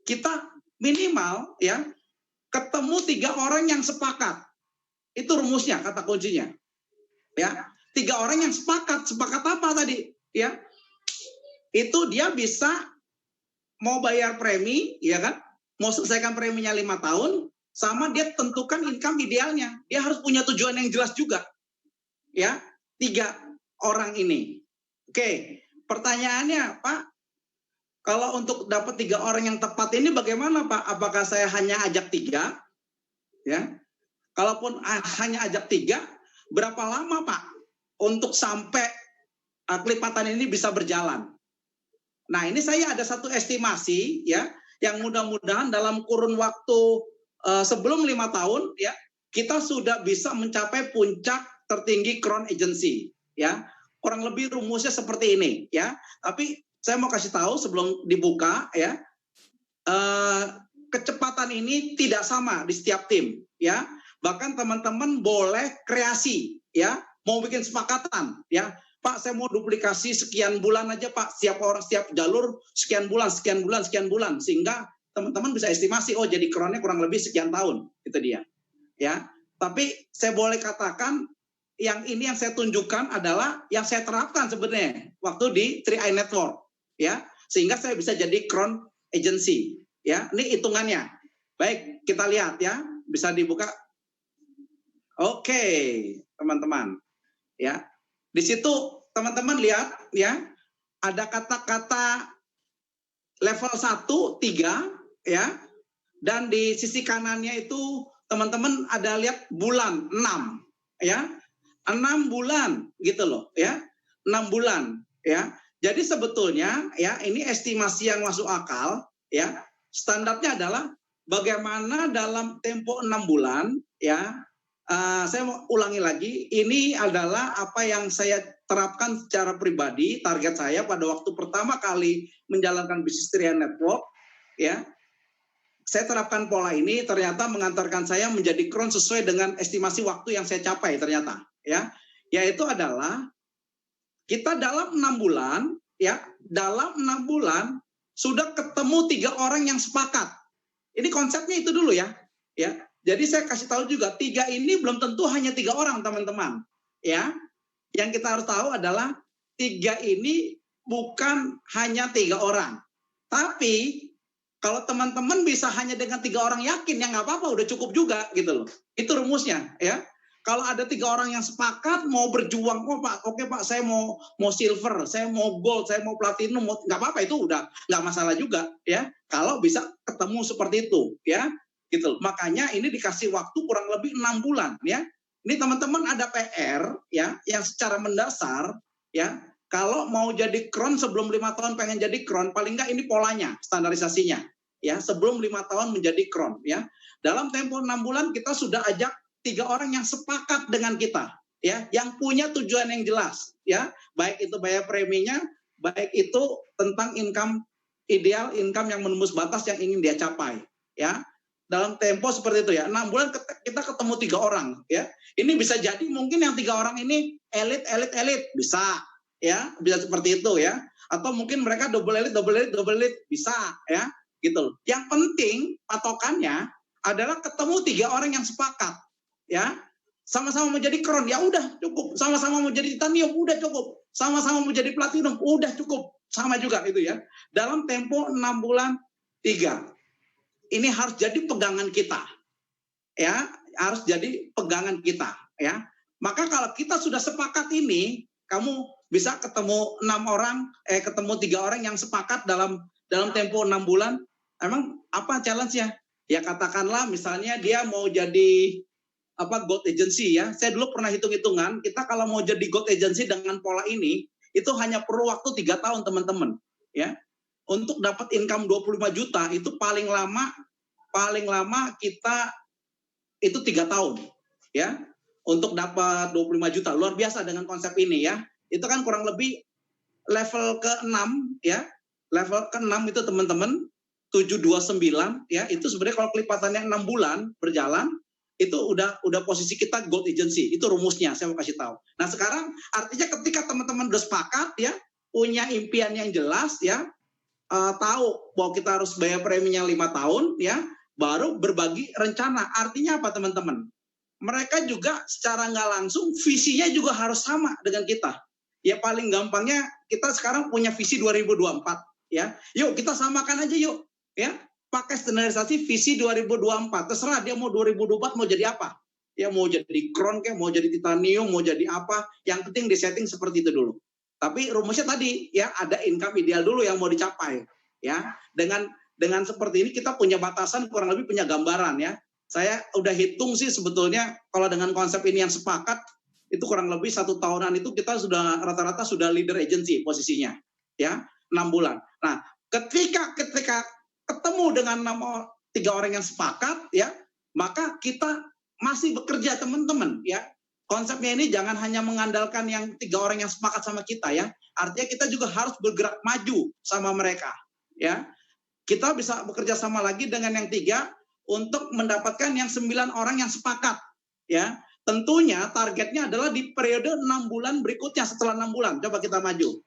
kita minimal, ya, ketemu 3 orang yang sepakat. Itu rumusnya, kata kuncinya. Ya, 3 orang yang sepakat apa tadi, ya? Itu dia bisa mau bayar premi, ya kan? Mau selesaikan preminya 5 tahun, sama dia tentukan income idealnya. Dia harus punya tujuan yang jelas juga. Ya, 3 orang ini. Oke, pertanyaannya, Pak, kalau untuk dapat 3 orang yang tepat ini bagaimana, Pak? Apakah saya hanya ajak 3? Ya. Kalaupun hanya ajak 3, berapa lama, Pak, untuk sampai kelipatan ini bisa berjalan? Nah, ini saya ada satu estimasi, ya, yang mudah-mudahan dalam kurun waktu sebelum 5 tahun, ya, kita sudah bisa mencapai puncak tertinggi crown agency, ya. Kurang lebih rumusnya seperti ini, ya. Tapi saya mau kasih tahu sebelum dibuka, ya, kecepatan ini tidak sama di setiap tim, ya. Bahkan teman-teman boleh kreasi, ya, mau bikin sepakatan, ya. Pak, saya mau duplikasi sekian bulan aja, Pak. Setiap orang, setiap jalur sekian bulan, sehingga teman-teman bisa estimasi, oh jadi crown-nya kurang lebih sekian tahun, itu dia, ya. Tapi saya boleh katakan yang ini yang saya tunjukkan adalah yang saya terapkan sebenarnya waktu di 3i Network, ya, sehingga saya bisa jadi crown agency, ya. Ini hitungannya. Baik, kita lihat, ya, bisa dibuka. Oke, teman-teman, ya. Di situ teman-teman lihat, ya, ada kata-kata level 1, 3, ya. Dan di sisi kanannya itu teman-teman ada lihat bulan 6, ya. 6 bulan gitu loh, ya. 6 bulan ya. Jadi sebetulnya ya ini estimasi yang masuk akal ya. Standarnya adalah bagaimana dalam tempo 6 bulan ya. Saya mau ulangi lagi, ini adalah apa yang saya terapkan secara pribadi, target saya pada waktu pertama kali menjalankan bisnis Triad Network ya. Saya terapkan pola ini, ternyata mengantarkan saya menjadi crown sesuai dengan estimasi waktu yang saya capai ternyata ya. Yaitu adalah kita dalam 6 bulan ya, dalam 6 bulan sudah ketemu 3 orang yang sepakat. Ini konsepnya itu dulu ya. Ya. Jadi saya kasih tahu juga 3 ini belum tentu hanya 3 orang teman-teman. Ya. Yang kita harus tahu adalah 3 ini bukan hanya 3 orang. Tapi kalau teman-teman bisa hanya dengan 3 orang yakin ya nggak apa-apa, udah cukup juga gitu loh. Itu rumusnya ya. Kalau ada 3 orang yang sepakat mau berjuang, oh Pak, oke Pak, saya mau silver, saya mau gold, saya mau platinum, nggak apa-apa, itu udah nggak masalah juga ya. Kalau bisa ketemu seperti itu ya, gitu. Makanya ini dikasih waktu kurang lebih 6 bulan ya. Ini teman-teman ada PR ya, yang secara mendasar ya. Kalau mau jadi crown sebelum 5 tahun pengen jadi crown, paling nggak ini polanya, standarisasinya ya. Sebelum 5 tahun menjadi crown ya. Dalam tempo 6 bulan kita sudah ajak 3 orang yang sepakat dengan kita ya, yang punya tujuan yang jelas ya, baik itu bayar preminya, baik itu tentang income ideal, income yang menembus batas yang ingin dia capai ya. Dalam tempo seperti itu ya, 6 bulan kita ketemu 3 orang ya. Ini bisa jadi mungkin yang 3 orang ini elit bisa ya, bisa seperti itu ya, atau mungkin mereka double elit bisa ya, gitu. Yang penting patokannya adalah ketemu 3 orang yang sepakat ya, sama-sama mau jadi crown ya udah cukup, sama-sama mau jadi titanium udah cukup, sama-sama mau jadi platinum udah cukup, sama juga itu ya. Dalam tempo 6 bulan 3. Ini harus jadi pegangan kita ya, harus jadi pegangan kita ya. Maka kalau kita sudah sepakat ini, kamu bisa ketemu 6 orang, ketemu 3 orang yang sepakat dalam tempo 6 bulan. Emang apa challenge-nya? Ya katakanlah misalnya dia mau jadi gold agency ya. Saya dulu pernah hitung-hitungan, kita kalau mau jadi gold agency dengan pola ini, itu hanya perlu waktu 3 tahun teman-teman ya. Untuk dapat income 25 juta itu paling lama kita itu 3 tahun ya. Untuk dapat 25 juta, luar biasa dengan konsep ini ya. Itu kan kurang lebih level ke-6 ya. Level ke-6 itu teman-teman 729 ya. Itu sebenarnya kalau kelipatannya 6 bulan berjalan, itu udah posisi kita gold agency. Itu rumusnya, saya mau kasih tahu. Nah sekarang artinya ketika teman-teman udah sepakat ya, punya impian yang jelas ya, tahu bahwa kita harus bayar preminya 5 tahun ya, baru berbagi rencana. Artinya apa teman-teman? Mereka juga secara nggak langsung visinya juga harus sama dengan kita. Ya paling gampangnya kita sekarang punya visi 2024 ya. Yuk kita samakan aja yuk ya. Pakai standarisasi visi 2024. Terserah dia mau 2024 mau jadi apa. Ya mau jadi crown kayak, mau jadi titanium, mau jadi apa. Yang penting disetting seperti itu dulu. Tapi rumusnya tadi ya, ada income ideal dulu yang mau dicapai ya. Dengan seperti ini kita punya batasan, kurang lebih punya gambaran ya. Saya udah hitung sih sebetulnya kalau dengan konsep ini yang sepakat itu kurang lebih 1 tahunan itu kita sudah rata-rata sudah leader agency posisinya ya, 6 bulan. Nah, ketika ketemu dengan 3 orang yang sepakat ya, maka kita masih bekerja teman-teman ya. Konsepnya ini jangan hanya mengandalkan yang 3 orang yang sepakat sama kita ya. Artinya kita juga harus bergerak maju sama mereka ya. Kita bisa bekerja sama lagi dengan yang 3 untuk mendapatkan yang 9 orang yang sepakat ya. Tentunya targetnya adalah di periode 6 bulan berikutnya, setelah 6 bulan coba kita maju.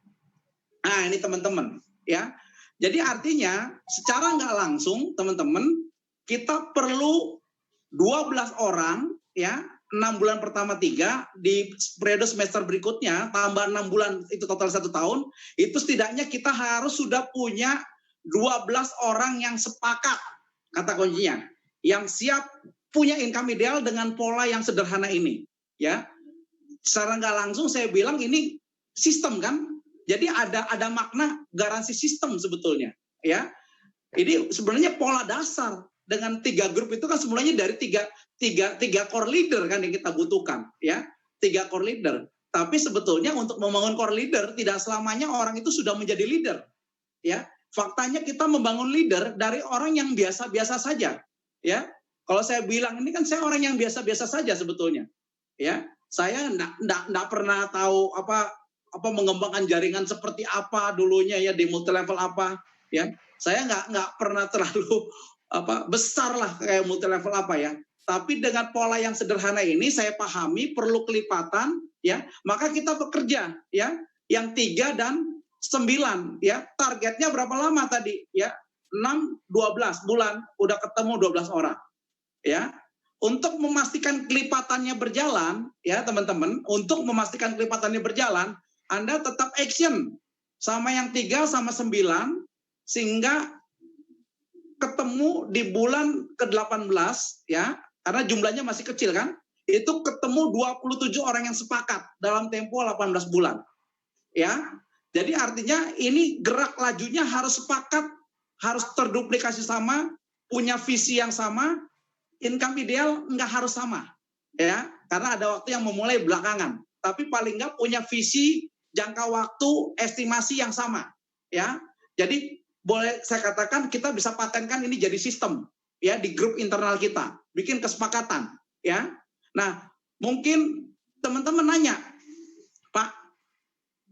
Nah ini teman-teman ya. Jadi artinya secara nggak langsung teman-teman kita perlu 12 orang ya, 6 bulan pertama 3, di periode semester berikutnya tambah 6 bulan itu total 1 tahun, itu setidaknya kita harus sudah punya 12 orang yang sepakat, kata kuncinya, yang siap punya income ideal dengan pola yang sederhana ini ya. Secara nggak langsung saya bilang ini sistem kan. Jadi ada makna garansi sistem sebetulnya ya. Ini sebenarnya pola dasar dengan 3 grup itu kan sebenarnya dari tiga core leader kan yang kita butuhkan ya. 3 core leader. Tapi sebetulnya untuk membangun core leader tidak selamanya orang itu sudah menjadi leader, ya. Faktanya kita membangun leader dari orang yang biasa-biasa saja, ya. Kalau saya bilang ini kan saya orang yang biasa-biasa saja sebetulnya, ya. Saya enggak pernah tahu apa mengembangkan jaringan seperti apa dulunya ya di multi level apa, ya. Saya enggak pernah terlalu besar lah kayak multi level apa ya. Tapi dengan pola yang sederhana ini saya pahami perlu kelipatan, ya. Maka kita bekerja, ya. Yang 3 dan 9, ya. Targetnya berapa lama tadi, ya? 6-12 bulan udah ketemu 12 orang, ya. Untuk memastikan kelipatannya berjalan, ya teman-teman, untuk memastikan kelipatannya berjalan, Anda tetap action sama yang 3 sama 9 sehingga ketemu di bulan ke-18, ya. Karena jumlahnya masih kecil kan, itu ketemu 27 orang yang sepakat dalam tempo 18 bulan. Ya. Jadi artinya ini gerak lajunya harus sepakat, harus terduplikasi sama, punya visi yang sama, income ideal nggak harus sama. Ya, karena ada waktu yang memulai belakangan. Tapi paling nggak punya visi, jangka waktu, estimasi yang sama. Ya. Jadi boleh saya katakan kita bisa patenkan ini jadi sistem, ya, di grup internal kita, bikin kesepakatan, ya. Nah, mungkin teman-teman nanya, Pak,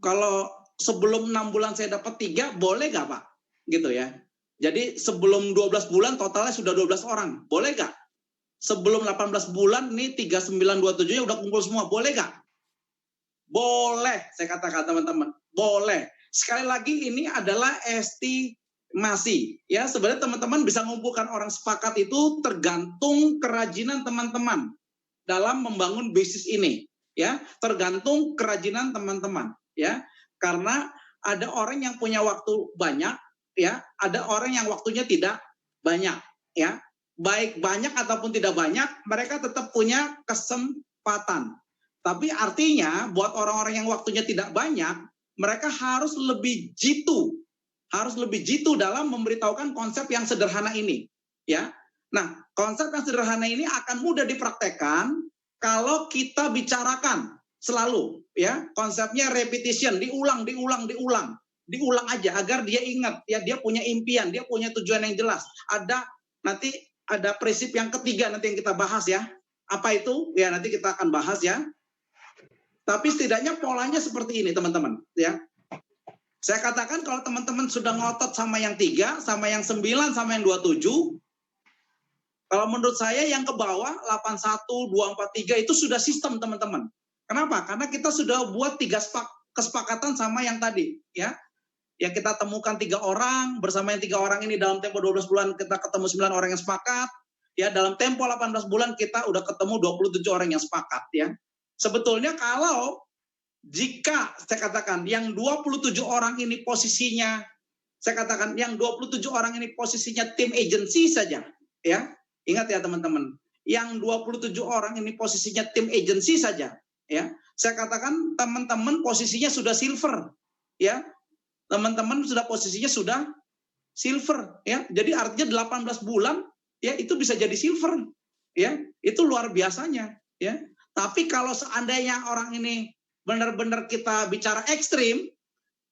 kalau sebelum 6 bulan saya dapat 3, boleh nggak Pak? Gitu ya. Jadi sebelum 12 bulan totalnya sudah 12 orang, boleh nggak? Sebelum 18 bulan nih 3927-nya udah kumpul semua, boleh nggak? Boleh, saya katakan teman-teman, boleh. Sekali lagi ini adalah estimasi, ya. Sebenarnya teman-teman bisa mengumpulkan orang sepakat itu tergantung kerajinan teman-teman dalam membangun bisnis ini, ya. Tergantung kerajinan teman-teman, ya. Karena ada orang yang punya waktu banyak, ya. Ada orang yang waktunya tidak banyak, ya. Baik banyak ataupun tidak banyak, mereka tetap punya kesempatan. Tapi artinya buat orang-orang yang waktunya tidak banyak, mereka harus lebih jitu dalam memberitahukan konsep yang sederhana ini, ya. Nah, konsep yang sederhana ini akan mudah dipraktekkan kalau kita bicarakan selalu, ya. Konsepnya repetition, diulang aja agar dia ingat, ya, dia punya impian, dia punya tujuan yang jelas. Nanti ada prinsip yang ketiga nanti yang kita bahas, ya. Apa itu? Ya, nanti kita akan bahas, ya. Tapi setidaknya polanya seperti ini, teman-teman, ya. Saya katakan kalau teman-teman sudah ngotot sama yang 3, sama yang 9, sama yang 27, kalau menurut saya yang ke bawah 81, 243 itu sudah sistem, teman-teman. Kenapa? Karena kita sudah buat 3 kesepakatan sama yang tadi, ya. Yang kita temukan 3 orang, bersama yang 3 orang ini dalam tempo 12 bulan kita ketemu 9 orang yang sepakat, ya. Dalam tempo 18 bulan kita udah ketemu 27 orang yang sepakat, ya. Sebetulnya kalau jika saya katakan yang 27 orang ini posisinya, saya katakan yang 27 orang ini posisinya tim agency saja, ya. Ingat ya teman-teman, yang 27 orang ini posisinya tim agency saja, ya. Saya katakan teman-teman posisinya sudah silver, ya. Teman-teman sudah posisinya sudah silver, ya. Jadi artinya 18 bulan, ya, itu bisa jadi silver, ya. Itu luar biasanya, ya. Tapi kalau seandainya orang ini benar-benar kita bicara ekstrim,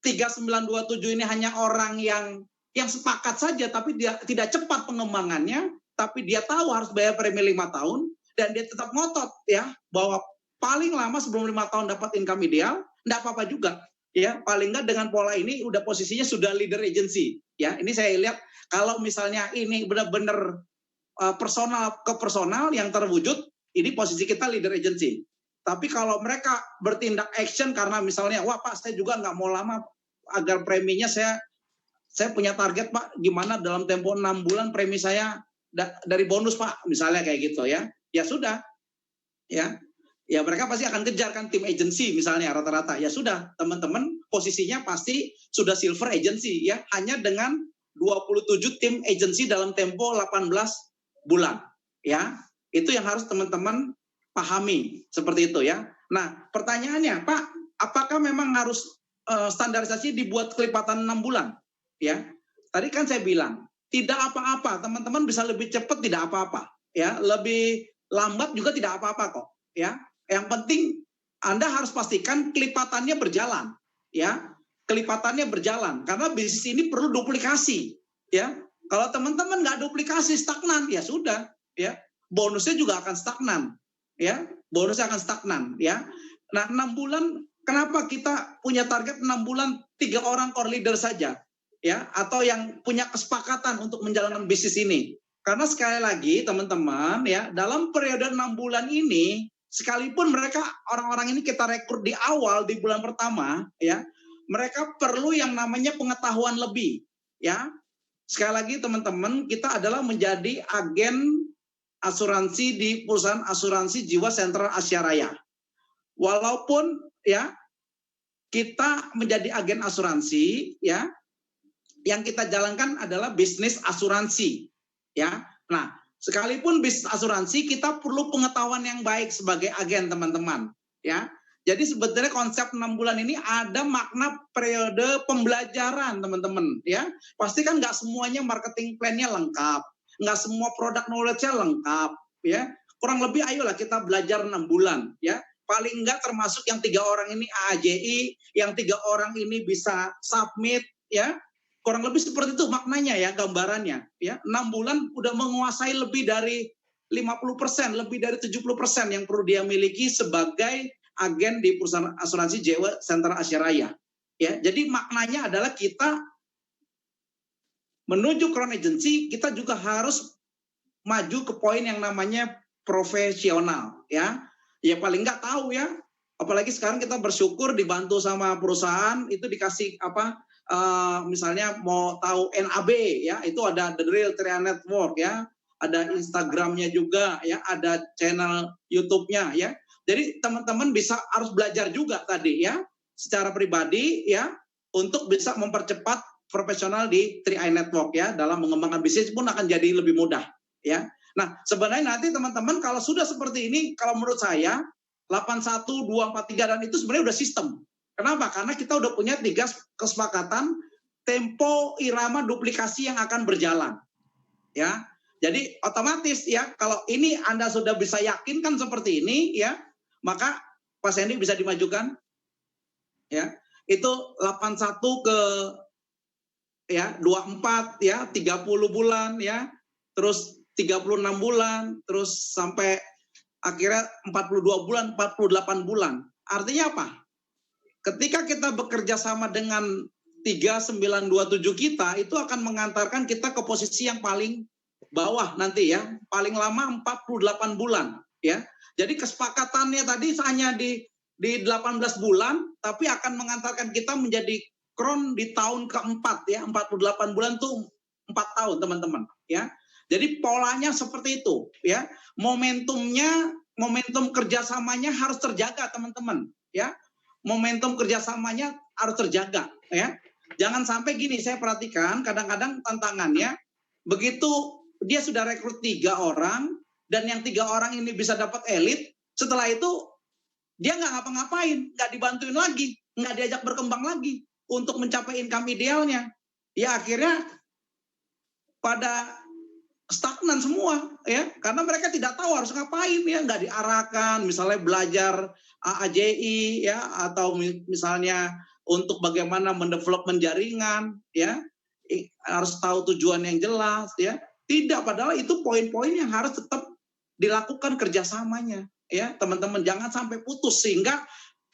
3927 ini hanya orang yang sepakat saja, tapi dia tidak cepat pengembangannya, tapi dia tahu harus bayar premi 5 tahun, dan dia tetap ngotot, ya, bahwa paling lama sebelum 5 tahun dapat income ideal, enggak apa-apa juga, ya. Paling enggak dengan pola ini udah posisinya sudah leader agency, ya. Ini saya lihat kalau misalnya ini benar-benar personal ke personal yang terwujud, ini posisi kita leader agency. Tapi kalau mereka bertindak action karena misalnya, wah Pak, saya juga nggak mau lama agar preminya saya punya target Pak, gimana dalam tempo 6 bulan premi saya dari bonus Pak, misalnya kayak gitu, ya. Ya sudah, ya. Ya mereka pasti akan kejar kan tim agency misalnya rata-rata. Ya sudah, teman-teman posisinya pasti sudah silver agency, ya. Hanya dengan 27 tim agency dalam tempo 18 bulan, ya. Itu yang harus teman-teman pahami, seperti itu, ya. Nah, pertanyaannya, Pak, apakah memang harus standarisasi dibuat kelipatan 6 bulan? Ya, tadi kan saya bilang, tidak apa-apa, teman-teman bisa lebih cepat tidak apa-apa, ya. Lebih lambat juga tidak apa-apa kok, ya. Yang penting Anda harus pastikan kelipatannya berjalan, ya. Kelipatannya berjalan karena bisnis ini perlu duplikasi, ya. Kalau teman-teman nggak duplikasi, stagnan, ya sudah, ya. Bonusnya juga akan stagnan, ya. Bonusnya akan stagnan, ya. Nah, 6 bulan, kenapa kita punya target 6 bulan 3 orang core leader saja, ya, atau yang punya kesepakatan untuk menjalankan bisnis ini? Karena sekali lagi teman-teman, ya, dalam periode 6 bulan ini, sekalipun mereka orang-orang ini kita rekrut di awal di bulan pertama, ya, mereka perlu yang namanya pengetahuan lebih, ya. Sekali lagi teman-teman, kita adalah menjadi agen asuransi di perusahaan asuransi jiwa Sentral Asia Raya. Walaupun ya kita menjadi agen asuransi, ya, yang kita jalankan adalah bisnis asuransi, ya. Nah, sekalipun bisnis asuransi, kita perlu pengetahuan yang baik sebagai agen, teman-teman, ya. Jadi sebetulnya konsep 6 bulan ini ada makna periode pembelajaran, teman-teman, ya. Pasti kan nggak semuanya marketing plan-nya lengkap, nggak semua produk knowledge-nya lengkap, ya. Kurang lebih ayolah kita belajar 6 bulan, ya. Paling nggak termasuk yang 3 orang ini AAJI, yang 3 orang ini bisa submit, ya. Kurang lebih seperti itu maknanya, ya, gambarannya, ya. 6 bulan udah menguasai lebih dari 50%, lebih dari 70% yang perlu dia miliki sebagai agen di perusahaan asuransi jiwa Sentral Asia Raya. Ya, jadi maknanya adalah kita menuju Crown Agency, kita juga harus maju ke poin yang namanya profesional, ya. Ya paling nggak tahu, ya. Apalagi sekarang kita bersyukur dibantu sama perusahaan itu dikasih apa? Misalnya mau tahu NAB, ya, itu ada The Real Triad Network, ya. Ada Instagramnya juga, ya, ada channel YouTube-nya, ya. Jadi teman-teman harus belajar juga tadi, ya, secara pribadi, ya, untuk bisa mempercepat profesional di 3i Network, ya, dalam mengembangkan bisnis pun akan jadi lebih mudah, ya. Nah, sebenarnya nanti teman-teman kalau sudah seperti ini, kalau menurut saya 81, 243 dan itu sebenarnya udah sistem. Kenapa? Karena kita udah punya 3 kesepakatan tempo irama duplikasi yang akan berjalan, ya. Jadi otomatis, ya, kalau ini Anda sudah bisa yakinkan seperti ini, ya, maka Pak Sandy bisa dimajukan, ya. Itu 81 ke, ya, 24, ya, 30 bulan, ya. Terus 36 bulan, terus sampai akhirnya 42 bulan, 48 bulan. Artinya apa? Ketika kita bekerja sama dengan 3927 kita, itu akan mengantarkan kita ke posisi yang paling bawah nanti, ya. Paling lama 48 bulan, ya. Jadi kesepakatannya tadi hanya di 18 bulan, tapi akan mengantarkan kita menjadi Crown di tahun keempat, ya. 48 bulan tuh 4 tahun, teman-teman, ya. Jadi polanya seperti itu, ya. Momentum kerjasamanya harus terjaga, teman-teman, ya. Momentum kerjasamanya harus terjaga, ya. Jangan sampai gini, saya perhatikan kadang-kadang tantangannya, begitu dia sudah rekrut 3 orang, dan yang 3 orang ini bisa dapat elit, setelah itu dia nggak ngapa-ngapain, nggak dibantuin lagi, nggak diajak berkembang lagi untuk mencapai income idealnya. Ya akhirnya pada stagnan semua, ya, karena mereka tidak tahu harus ngapain, ya, nggak diarahkan, misalnya belajar AAJI, ya, atau misalnya untuk bagaimana mendevelopment jaringan, ya, harus tahu tujuan yang jelas, ya. Tidak, padahal itu poin-poin yang harus tetap dilakukan kerjasamanya, ya, teman-teman, jangan sampai putus, sehingga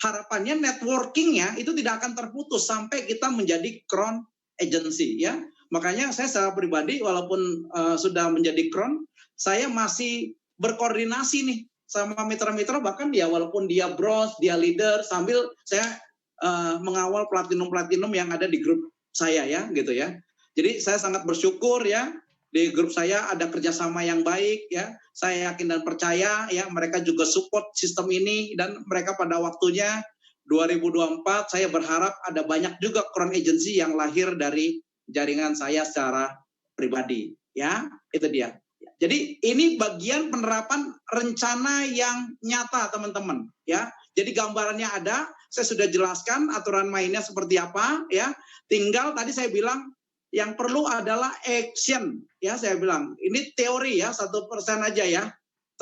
harapannya networkingnya itu tidak akan terputus sampai kita menjadi Crown Agency, ya. Makanya saya secara pribadi walaupun sudah menjadi Crown, saya masih berkoordinasi nih sama mitra-mitra, bahkan ya walaupun dia bros, dia leader, sambil saya mengawal platinum yang ada di grup saya, ya, gitu, ya. Jadi saya sangat bersyukur, ya, di grup saya ada kerjasama yang baik, ya. Saya yakin dan percaya, ya, mereka juga support sistem ini, dan mereka pada waktunya 2024 saya berharap ada banyak juga Crown Agency yang lahir dari jaringan saya secara pribadi, ya. Itu dia. Jadi ini bagian penerapan rencana yang nyata, teman-teman, ya. Jadi gambarannya ada, saya sudah jelaskan aturan mainnya seperti apa, ya. Tinggal tadi saya bilang yang perlu adalah action, ya. Saya bilang ini teori, ya, 1% aja, ya,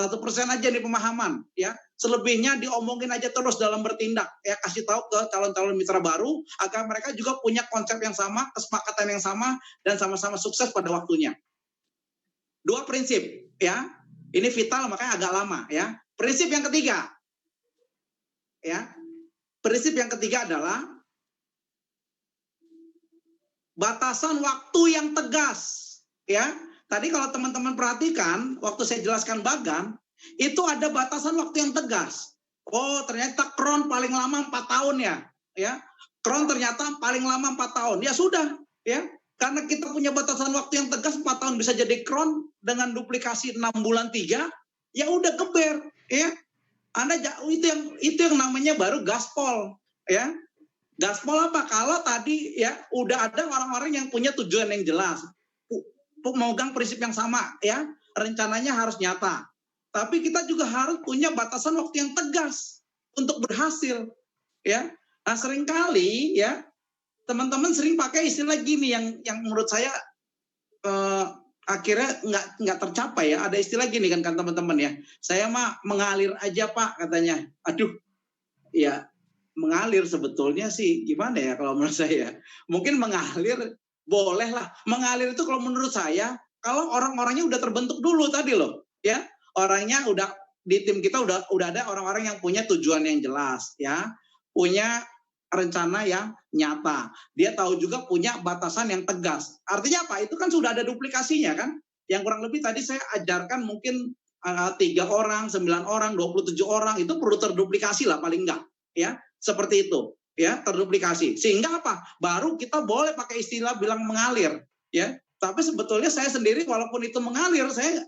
1% aja nih pemahaman, ya. selebihnya diomongin aja terus dalam bertindak. Ya, kasih tahu ke calon-calon mitra baru agar mereka juga punya konsep yang sama, kesepakatan yang sama, dan sama-sama sukses pada waktunya. 2 prinsip, ya. Ini vital, makanya agak lama, ya. Prinsip yang ketiga, ya. Prinsip yang ketiga adalah batasan waktu yang tegas, ya. Tadi kalau teman-teman perhatikan, waktu saya jelaskan Bagan, itu ada batasan waktu yang tegas. Oh, ternyata Kron paling lama 4 tahun ya. Kron ternyata paling lama 4 tahun. Ya sudah, ya. Karena kita punya batasan waktu yang tegas, 4 tahun bisa jadi Kron dengan duplikasi 6 bulan 3, ya udah keber, ya. Anda itu yang namanya baru gaspol, ya. Gaspol apa? Kalau tadi ya udah ada orang-orang yang punya tujuan yang jelas, memegang prinsip yang sama, ya. Rencananya harus nyata. Tapi kita juga harus punya batasan waktu yang tegas untuk berhasil, ya. Nah, seringkali ya teman-teman sering pakai istilah gini yang menurut saya akhirnya nggak tercapai ya. Ada istilah gini kan teman-teman ya. Saya mah mengalir aja Pak katanya. Aduh, ya mengalir sebetulnya sih gimana ya kalau menurut saya. Mungkin mengalir boleh lah. Mengalir itu kalau menurut saya kalau orang-orangnya udah terbentuk dulu tadi loh, ya. Orangnya udah di tim kita udah ada orang-orang yang punya tujuan yang jelas, ya, punya rencana yang nyata. Dia tahu juga punya batasan yang tegas. Artinya apa? Itu kan sudah ada duplikasinya kan? Yang kurang lebih tadi saya ajarkan mungkin 3 orang, 9 orang, 27 orang itu perlu terduplikasi lah paling enggak, ya, seperti itu, ya, terduplikasi. Sehingga apa? Baru kita boleh pakai istilah bilang mengalir, ya. Tapi sebetulnya saya sendiri walaupun itu mengalir, saya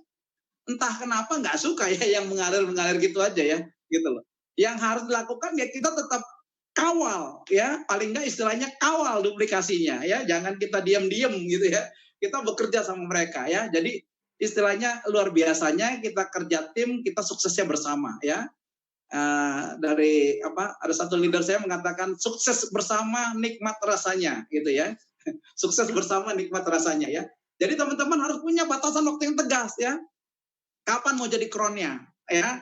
entah kenapa nggak suka ya yang mengalir gitu aja ya, gitu loh. Yang harus dilakukan ya kita tetap kawal ya, paling nggak istilahnya kawal duplikasinya ya, jangan kita diam-diam gitu ya. Kita bekerja sama mereka ya. Jadi istilahnya luar biasanya kita kerja tim, kita suksesnya bersama ya. Dari apa? Ada satu leader saya mengatakan sukses bersama nikmat rasanya gitu ya. Sukses bersama nikmat rasanya ya. Jadi teman-teman harus punya batasan waktu yang tegas ya. Kapan mau jadi Kronnya, ya?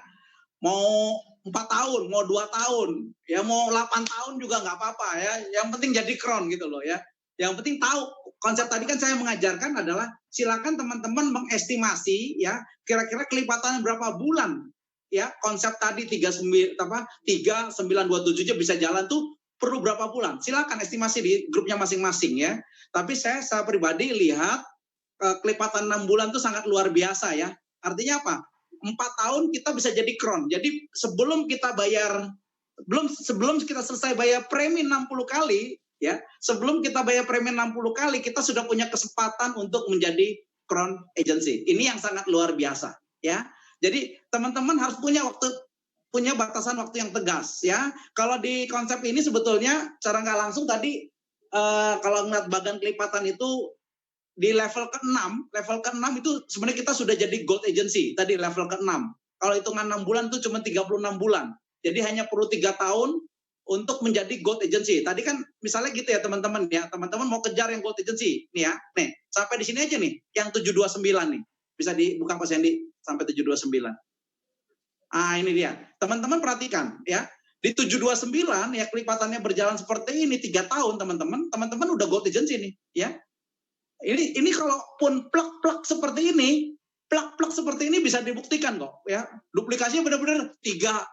Mau 4 tahun, mau 2 tahun, ya mau 8 tahun juga nggak apa-apa ya. Yang penting jadi Kron gitu loh ya. Yang penting tahu konsep tadi kan saya mengajarkan adalah silakan teman-teman mengestimasi ya kira-kira kelipatannya berapa bulan ya. Konsep tadi 3927 bisa jalan tuh perlu berapa bulan. Silakan estimasi di grupnya masing-masing ya. Tapi saya pribadi lihat kelipatan 6 bulan itu sangat luar biasa ya. Artinya apa? 4 tahun kita bisa jadi Kron. Jadi sebelum kita selesai bayar premi 60 kali, ya, sebelum kita bayar premi 60 kali, kita sudah punya kesempatan untuk menjadi Kron agency. Ini yang sangat luar biasa, ya. Jadi teman-teman harus punya batasan waktu yang tegas, ya. Kalau di konsep ini sebetulnya cara nggak langsung tadi kalau ngeliat bagan kelipatan itu di level ke-6 itu sebenarnya kita sudah jadi gold agency tadi level ke-6. Kalau hitungan 6 bulan itu cuma 36 bulan. Jadi hanya perlu 3 tahun untuk menjadi gold agency. Tadi kan misalnya gitu ya teman-teman ya. Teman-teman mau kejar yang gold agency nih ya. Nih, sampai di sini aja nih yang 729 nih. Bisa dibuka Pak Sandy sampai 729. Ini dia. Teman-teman perhatikan ya. Di 729 ya kelipatannya berjalan seperti ini 3 tahun teman-teman udah gold agency nih ya. Ini kalaupun plak-plak seperti ini bisa dibuktikan kok ya. Duplikasinya benar-benar 39,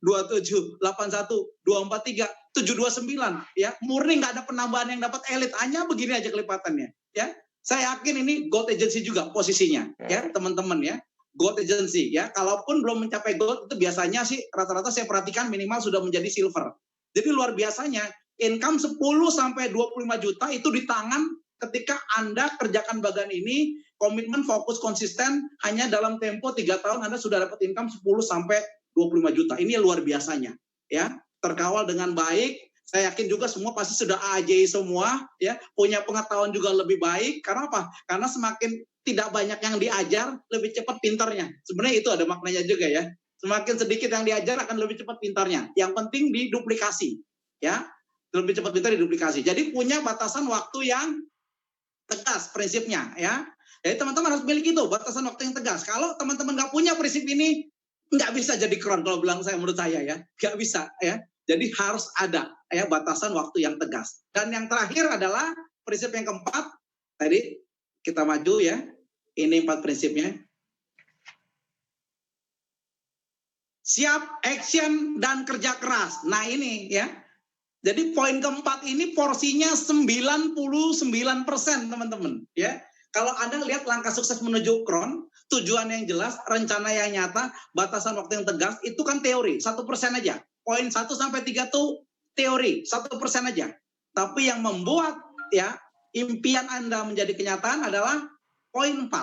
27, 81, 243, 729 ya. Murni nggak ada penambahan yang dapat elit, hanya begini aja kelipatannya ya. Saya yakin ini gold agency juga posisinya ya, teman-teman ya. Gold agency ya. Kalaupun belum mencapai gold itu biasanya sih rata-rata saya perhatikan minimal sudah menjadi silver. Jadi luar biasanya income 10 sampai 25 juta itu di tangan ketika Anda kerjakan bagan ini, komitmen, fokus, konsisten, hanya dalam tempo 3 tahun Anda sudah dapat income 10 sampai 25 juta. Ini luar biasanya, ya. Terkawal dengan baik. Saya yakin juga semua pasti sudah AJ semua, ya. Punya pengetahuan juga lebih baik. Karena apa? Karena semakin tidak banyak yang diajar, lebih cepat pintarnya. Sebenarnya itu ada maknanya juga ya. Semakin sedikit yang diajar akan lebih cepat pintarnya. Yang penting diduplikasi, ya. Lebih cepat pintar diduplikasi. Jadi punya batasan waktu yang tegas prinsipnya ya. Jadi teman-teman harus miliki itu batasan waktu yang tegas. Kalau teman-teman nggak punya prinsip ini, nggak bisa jadi kron kalau bilang saya, menurut saya ya, nggak bisa ya. Jadi harus ada ya batasan waktu yang tegas. Dan yang terakhir adalah prinsip yang keempat, tadi kita maju ya, ini 4 prinsipnya. Siap, action, dan kerja keras. Nah ini ya, jadi poin keempat ini porsinya 99% teman-teman ya. Kalau Anda lihat langkah sukses menuju kron, tujuan yang jelas, rencana yang nyata, batasan waktu yang tegas, itu kan teori, 1% aja. Poin 1 sampai 3 tuh teori, 1% aja. Tapi yang membuat ya impian Anda menjadi kenyataan adalah poin 4.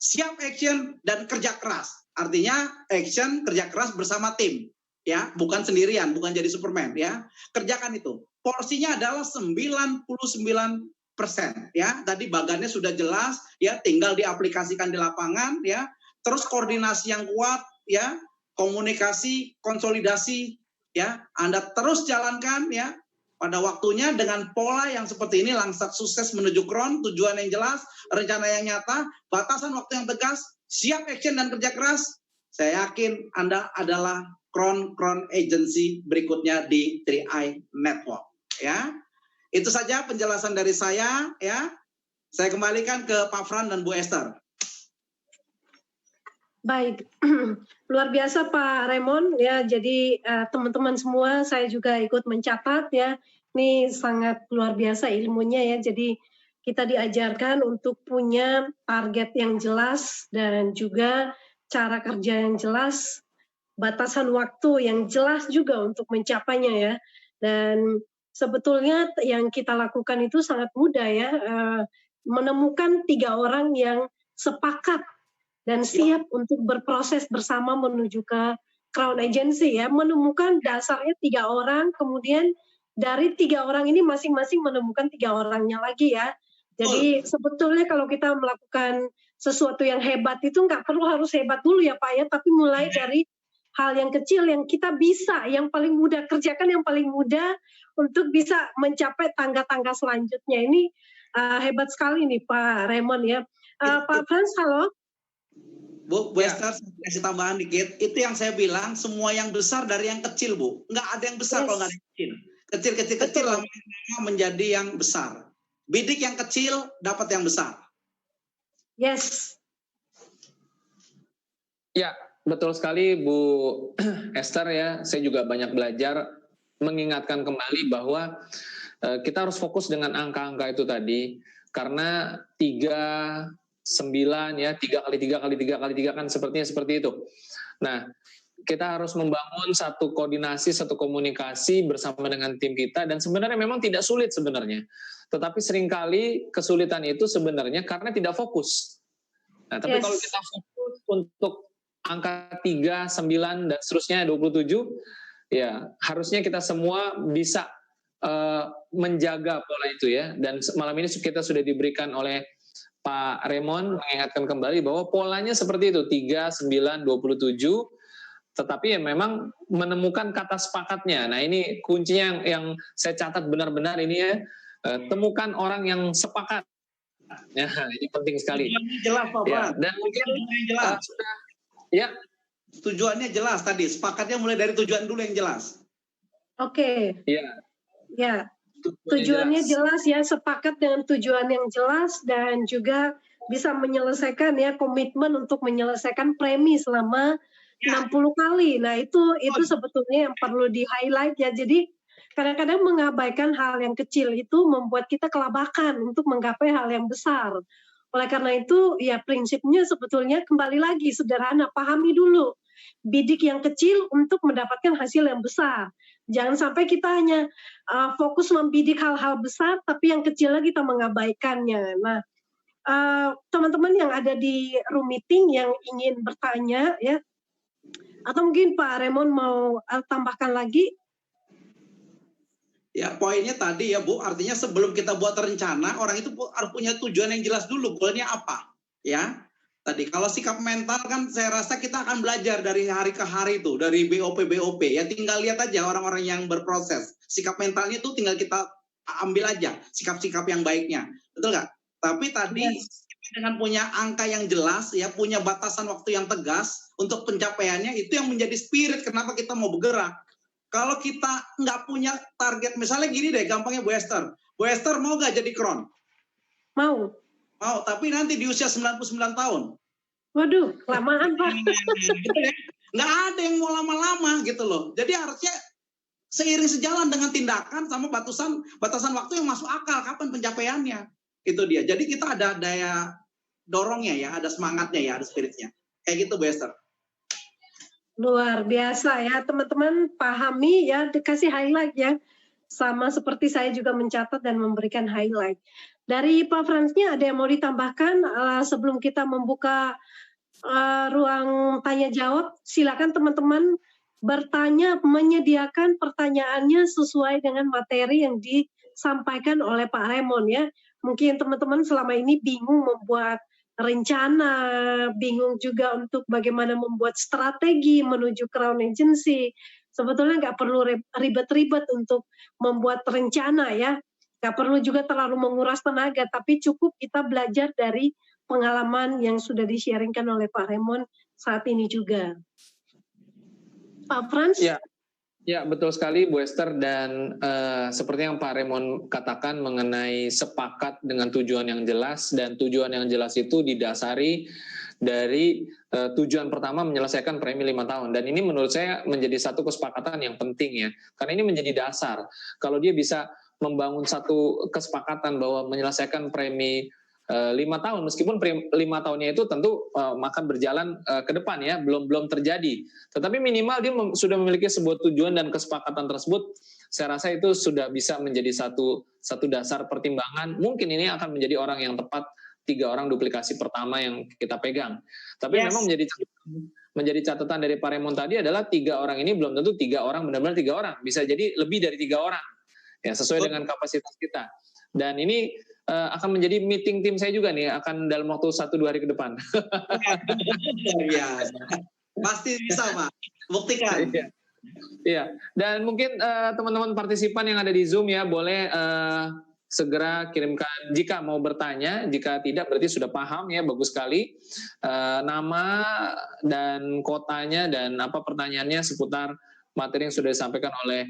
Siap, action, dan kerja keras. Artinya action, kerja keras bersama tim. Ya, bukan sendirian, bukan jadi Superman ya. Kerjakan itu. Porsinya adalah 99%. Ya, tadi bagannya sudah jelas ya, tinggal diaplikasikan di lapangan ya. Terus koordinasi yang kuat ya, komunikasi, konsolidasi ya. Anda terus jalankan ya pada waktunya dengan pola yang seperti ini, langkah sukses menuju kron, tujuan yang jelas, rencana yang nyata, batasan waktu yang tegas, siap action dan kerja keras. Saya yakin Anda adalah kron agency berikutnya di 3i Network ya. Itu saja penjelasan dari saya ya. Saya kembalikan ke Pak Fran dan Bu Esther. Baik, luar biasa Pak Raymond ya. Jadi teman-teman semua, saya juga ikut mencatat ya. Ini sangat luar biasa ilmunya ya. Jadi kita diajarkan untuk punya target yang jelas dan juga cara kerja yang jelas, batasan waktu yang jelas juga untuk mencapainya ya. Dan sebetulnya yang kita lakukan itu sangat mudah ya, menemukan 3 orang yang sepakat dan siap untuk berproses bersama menuju ke Crown Agency ya, menemukan dasarnya 3 orang, kemudian dari 3 orang ini masing-masing menemukan 3 orangnya lagi ya. Jadi sebetulnya kalau kita melakukan sesuatu yang hebat itu nggak perlu harus hebat dulu ya Pak ya, tapi mulai dari hal yang kecil yang kita bisa, yang paling mudah kerjakan, yang paling mudah untuk bisa mencapai tangga-tangga selanjutnya. Ini hebat sekali nih Pak Raymond ya. Pak Frans, halo. Bu Esther, kasih tambahan dikit. Itu yang saya bilang, semua yang besar dari yang kecil, Bu. Nggak ada yang besar kalau nggak ada yang kecil. Kecil lama-lama menjadi yang besar. Bidik yang kecil, dapat yang besar. Yes. Ya, betul sekali Bu Esther ya. Saya juga banyak belajar mengingatkan kembali bahwa kita harus fokus dengan angka-angka itu tadi. Karena 9 ya, 3 kali 3 kali 3 kali 3 kan sepertinya seperti itu. Nah, kita harus membangun satu koordinasi, satu komunikasi bersama dengan tim kita, dan sebenarnya memang tidak sulit sebenarnya. Tetapi seringkali kesulitan itu sebenarnya karena tidak fokus. Nah, tapi kalau kita fokus untuk angka 3, 9, dan seterusnya 27, ya harusnya kita semua bisa menjaga pola itu ya. Dan malam ini kita sudah diberikan oleh Pak Raymond mengingatkan kembali bahwa polanya seperti itu, 3, 9, 27, tetapi ya memang menemukan kata sepakatnya. Nah ini kuncinya yang saya catat benar-benar ini ya, temukan orang yang sepakat. Ya, ini penting sekali. Tujuannya jelas Pak ya, Fran. Dan mungkin jelas. Sudah, ya. Tujuannya jelas tadi, sepakatnya mulai dari tujuan dulu yang jelas. Oke. Ya. Ya. Tujuannya jelas ya, sepakat dengan tujuan yang jelas dan juga bisa menyelesaikan ya, komitmen untuk menyelesaikan premi selama 60 kali. Nah, itu sebetulnya yang perlu di-highlight ya. Jadi kadang-kadang mengabaikan hal yang kecil itu membuat kita kelabakan untuk menggapai hal yang besar. Oleh karena itu ya prinsipnya sebetulnya kembali lagi sederhana, pahami dulu bidik yang kecil untuk mendapatkan hasil yang besar. Jangan sampai kita hanya fokus membidik hal-hal besar, tapi yang kecil lagi kita mengabaikannya. Nah, teman-teman yang ada di room meeting yang ingin bertanya, ya, atau mungkin Pak Raymond mau tambahkan lagi? Ya, poinnya tadi ya Bu, artinya sebelum kita buat rencana, orang itu harus punya tujuan yang jelas dulu, goalnya apa, ya. Tadi kalau sikap mental kan saya rasa kita akan belajar dari hari ke hari itu, dari BOP ya, tinggal lihat aja orang-orang yang berproses, sikap mentalnya itu tinggal kita ambil aja sikap-sikap yang baiknya, betul nggak? Tapi tadi dengan punya angka yang jelas, ya, punya batasan waktu yang tegas untuk pencapaiannya, itu yang menjadi spirit kenapa kita mau bergerak. Kalau kita nggak punya target, misalnya gini deh, gampangnya Bu Esther. Bu Esther mau nggak jadi Crown? Mau. Mau, tapi nanti di usia 99 tahun. Waduh, lamaan Pak. Gitu ya. Nggak ada yang mau lama-lama gitu loh. Jadi harusnya seiring sejalan dengan tindakan sama batasan waktu yang masuk akal, kapan pencapaiannya. Itu dia. Jadi kita ada daya dorongnya ya, ada semangatnya ya, ada spiritnya. Kayak gitu Bu Esther. Luar biasa ya teman-teman, pahami ya, dikasih highlight ya. Sama seperti saya juga mencatat dan memberikan highlight. Dari Pak Fransnya ada yang mau ditambahkan sebelum kita membuka ruang tanya jawab? Silakan teman-teman bertanya, menyediakan pertanyaannya sesuai dengan materi yang disampaikan oleh Pak Raymond ya. Mungkin teman-teman selama ini bingung membuat rencana, bingung juga untuk bagaimana membuat strategi menuju Crown Agency. Sebetulnya nggak perlu ribet-ribet untuk membuat rencana ya. Nggak perlu juga terlalu menguras tenaga, tapi cukup kita belajar dari pengalaman yang sudah di-sharingkan oleh Pak Raymond saat ini juga. Pak Frans? Ya, betul sekali Bu Esther, dan seperti yang Pak Raymond katakan mengenai sepakat dengan tujuan yang jelas, dan tujuan yang jelas itu didasari dari tujuan pertama menyelesaikan premi 5 tahun, dan ini menurut saya menjadi satu kesepakatan yang penting ya, karena ini menjadi dasar. Kalau dia bisa membangun satu kesepakatan bahwa menyelesaikan premi 5 tahun, meskipun 5 tahunnya itu tentu akan berjalan ke depan ya, belum terjadi. Tetapi minimal dia sudah memiliki sebuah tujuan, dan kesepakatan tersebut saya rasa itu sudah bisa menjadi satu dasar pertimbangan. Mungkin ini akan menjadi orang yang tepat 3 orang duplikasi pertama yang kita pegang. Tapi memang menjadi catatan dari Pak Raymond tadi adalah 3 orang ini belum tentu 3 orang benar-benar 3 orang, bisa jadi lebih dari 3 orang ya, sesuai dengan kapasitas kita. Dan ini akan menjadi meeting tim saya juga nih, akan dalam waktu 1-2 hari ke depan. Biasa. Pasti bisa Pak, buktikan. Iya. Dan mungkin teman-teman partisipan yang ada di Zoom ya, boleh segera kirimkan jika mau bertanya, jika tidak berarti sudah paham ya, bagus sekali. Nama dan kotanya dan apa pertanyaannya seputar materi yang sudah disampaikan oleh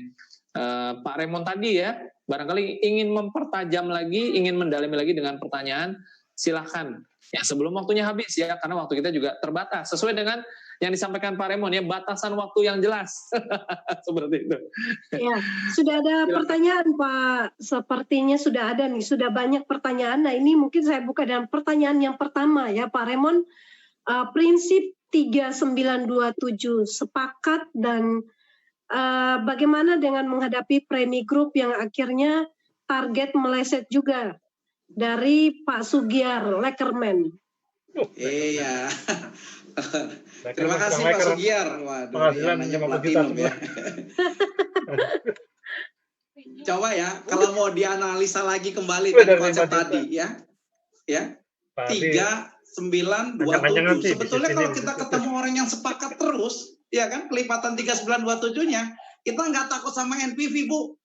Pak Raymond tadi ya. Barangkali ingin mempertajam lagi, ingin mendalami lagi dengan pertanyaan, silahkan. Ya, sebelum waktunya habis ya, karena waktu kita juga terbatas. Sesuai dengan yang disampaikan Pak Raymond ya, batasan waktu yang jelas. Seperti itu. Ya, sudah ada pertanyaan Pak. Sepertinya sudah ada nih, sudah banyak pertanyaan. Nah ini mungkin saya buka dengan pertanyaan yang pertama ya Pak Raymond. Prinsip 3927 sepakat dan bagaimana dengan menghadapi premi grup yang akhirnya target meleset juga dari Pak Sugiar Lekerman. Iya. Terima kasih Pak Sugiar. Waduh, nanya platinum ya. Coba ya, kalau mau dianalisa lagi kembali dari konsep tadi ya. Ya. 3927. Sebetulnya kalau kita ketemu orang yang sepakat terus, ya kan, kelipatan 3927-nya, kita nggak takut sama NPV, Bu.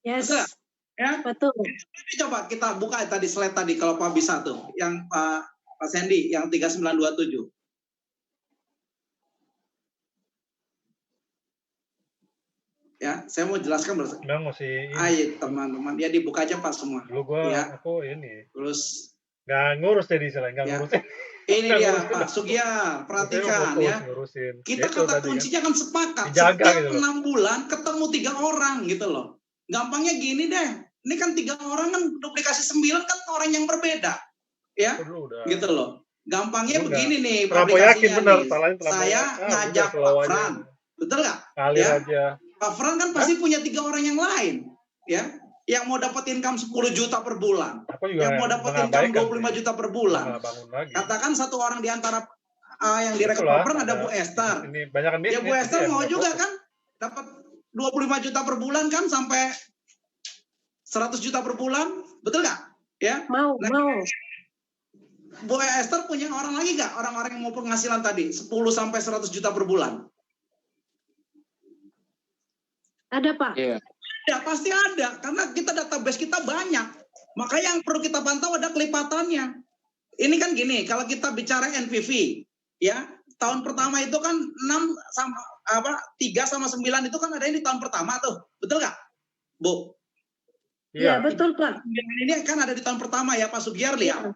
Yes. Betul? Ya? Betul. Ini coba kita buka tadi slide tadi, kalau Pak bisa tuh, yang Pak Sandy, yang 3927. Ya, saya mau jelaskan ayo teman-teman, ya dibuka aja Pak semua. Dulu aku ini. Terus nggak ngurus jadi istilahnya, nggak ngurusin. Ini dia Pak Sugiar, perhatikan ya. Kita kata kuncinya kan sepakat. Setiap 6 bulan ketemu 3 orang gitu loh. Gampangnya gini deh. Ini kan 3 orang kan duplikasi 9 kan orang yang berbeda. Ya. Gitu loh. Gampangnya begini nih aplikasinya nih. Saya ngajak Pak Fran. Betul nggak? Ya. Pak Fran kan pasti punya 3 orang yang lain. Ya. Yang mau dapat income 10 juta per bulan, yang mau dapat income 25 juta per bulan. Katakan satu orang di antara yang direkrut Pak Fran ada Bu Esther. Ya Bu Esther mau juga kan dapat 25 juta per bulan kan, sampai 100 juta per bulan, betul nggak? Ya. Mau. Bu Esther punya orang lagi nggak? Orang-orang yang mau penghasilan tadi 10 sampai 100 juta per bulan. Ada Pak. Iya. Ya pasti ada, karena kita database kita banyak. Makanya yang perlu kita pantau ada kelipatannya. ini kan gini, kalau kita bicara NPV, ya tahun pertama itu kan 3 sama 9 itu kan ada di tahun pertama tuh, betul nggak, Bu? Iya, betul Pak. Ini kan ada di tahun pertama ya, Pak Sugiyarli ya.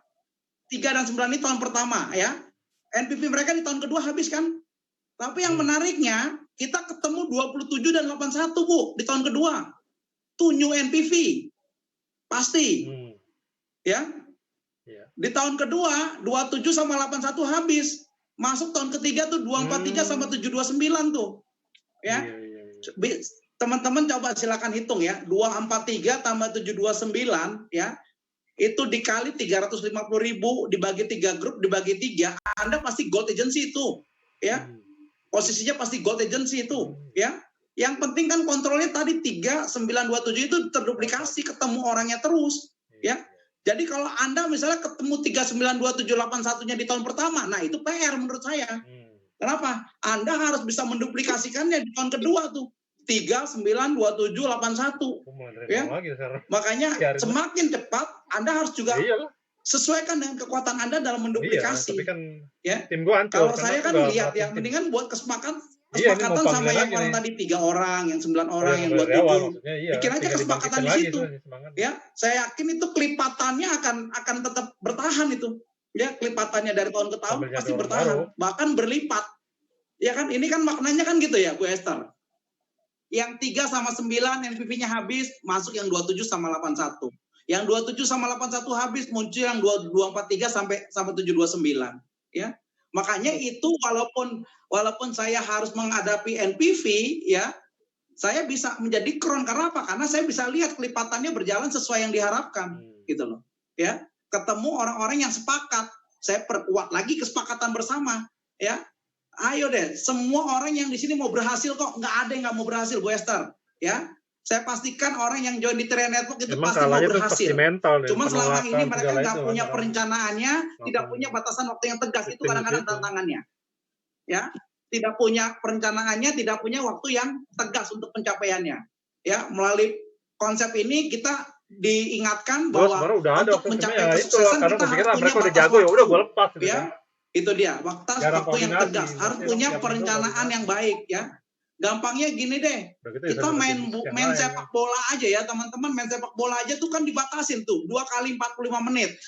3 dan 9 ini tahun pertama ya. NPV mereka di tahun kedua habis kan. Tapi yang menariknya, kita ketemu 27 dan 81 Bu di tahun kedua. Itu new NPV. Pasti. Ya. Di tahun kedua 27 sama 81 habis. Masuk tahun ketiga tuh 243 sama 729 tuh. Ya. Teman-teman coba silakan hitung ya. 243 tambah 729 ya. Itu dikali 350.000 dibagi 3 grup dibagi 3, Anda pasti gold agency itu. Ya. Posisinya pasti gold agency itu, ya. Yang penting kan kontrolnya tadi 3927 itu terduplikasi, ketemu orangnya terus, ya. Jadi kalau Anda misalnya ketemu 392781-nya di tahun pertama, nah itu PR menurut saya. Kenapa? Anda harus bisa menduplikasikannya di tahun kedua tuh. 392781. Ya. Makanya semakin cepat Anda harus juga sesuaikan dengan kekuatan Anda dalam menduplikasi. Tapi kan ya. Tim gua hancur. Kalau saya kan lihat ya, mendingan buat kesepakatan sama yang orang tadi 3 orang, yang 9 orang, yang 27. Bikin aja kesepakatan di situ. Ya, saya yakin itu kelipatannya akan tetap bertahan itu. Ya, kelipatannya dari tahun ke tahun pasti bertahan, bahkan berlipat. Ya kan, ini kan maknanya kan gitu ya, Bu Esther. Yang 3 sama 9 NPV-nya habis, masuk yang 27 sama 81. Yang 27 sama 81 habis, muncul yang 243 sampai 729, ya. Makanya itu walaupun saya harus menghadapi NPV, ya, saya bisa menjadi kron karena apa? Karena saya bisa lihat kelipatannya berjalan sesuai yang diharapkan, gitu loh. Ya, ketemu orang-orang yang sepakat, saya perkuat lagi kesepakatan bersama, ya. Ayo deh, semua orang yang di sini mau berhasil kok, nggak ada yang nggak mau berhasil, Bu Esther, ya. Saya pastikan orang yang join di Triad Network itu pasti mau berhasil. Cuma selama ini mereka nggak punya perencanaannya, tidak punya batasan waktu yang tegas, itu kadang-kadang tantangannya. Ya, tidak punya perencanaannya, tidak punya waktu yang tegas untuk pencapaiannya. Ya, melalui konsep ini kita diingatkan bahwa untuk mencapai kesuksesan kita harus punya batas waktu. Ya, itu dia, waktu yang tegas, harus punya perencanaan yang baik, ya. Gampangnya gini deh, kita main sepak bola aja ya teman-teman, main sepak bola aja tuh kan dibatasin tuh 2 kali 45 menit,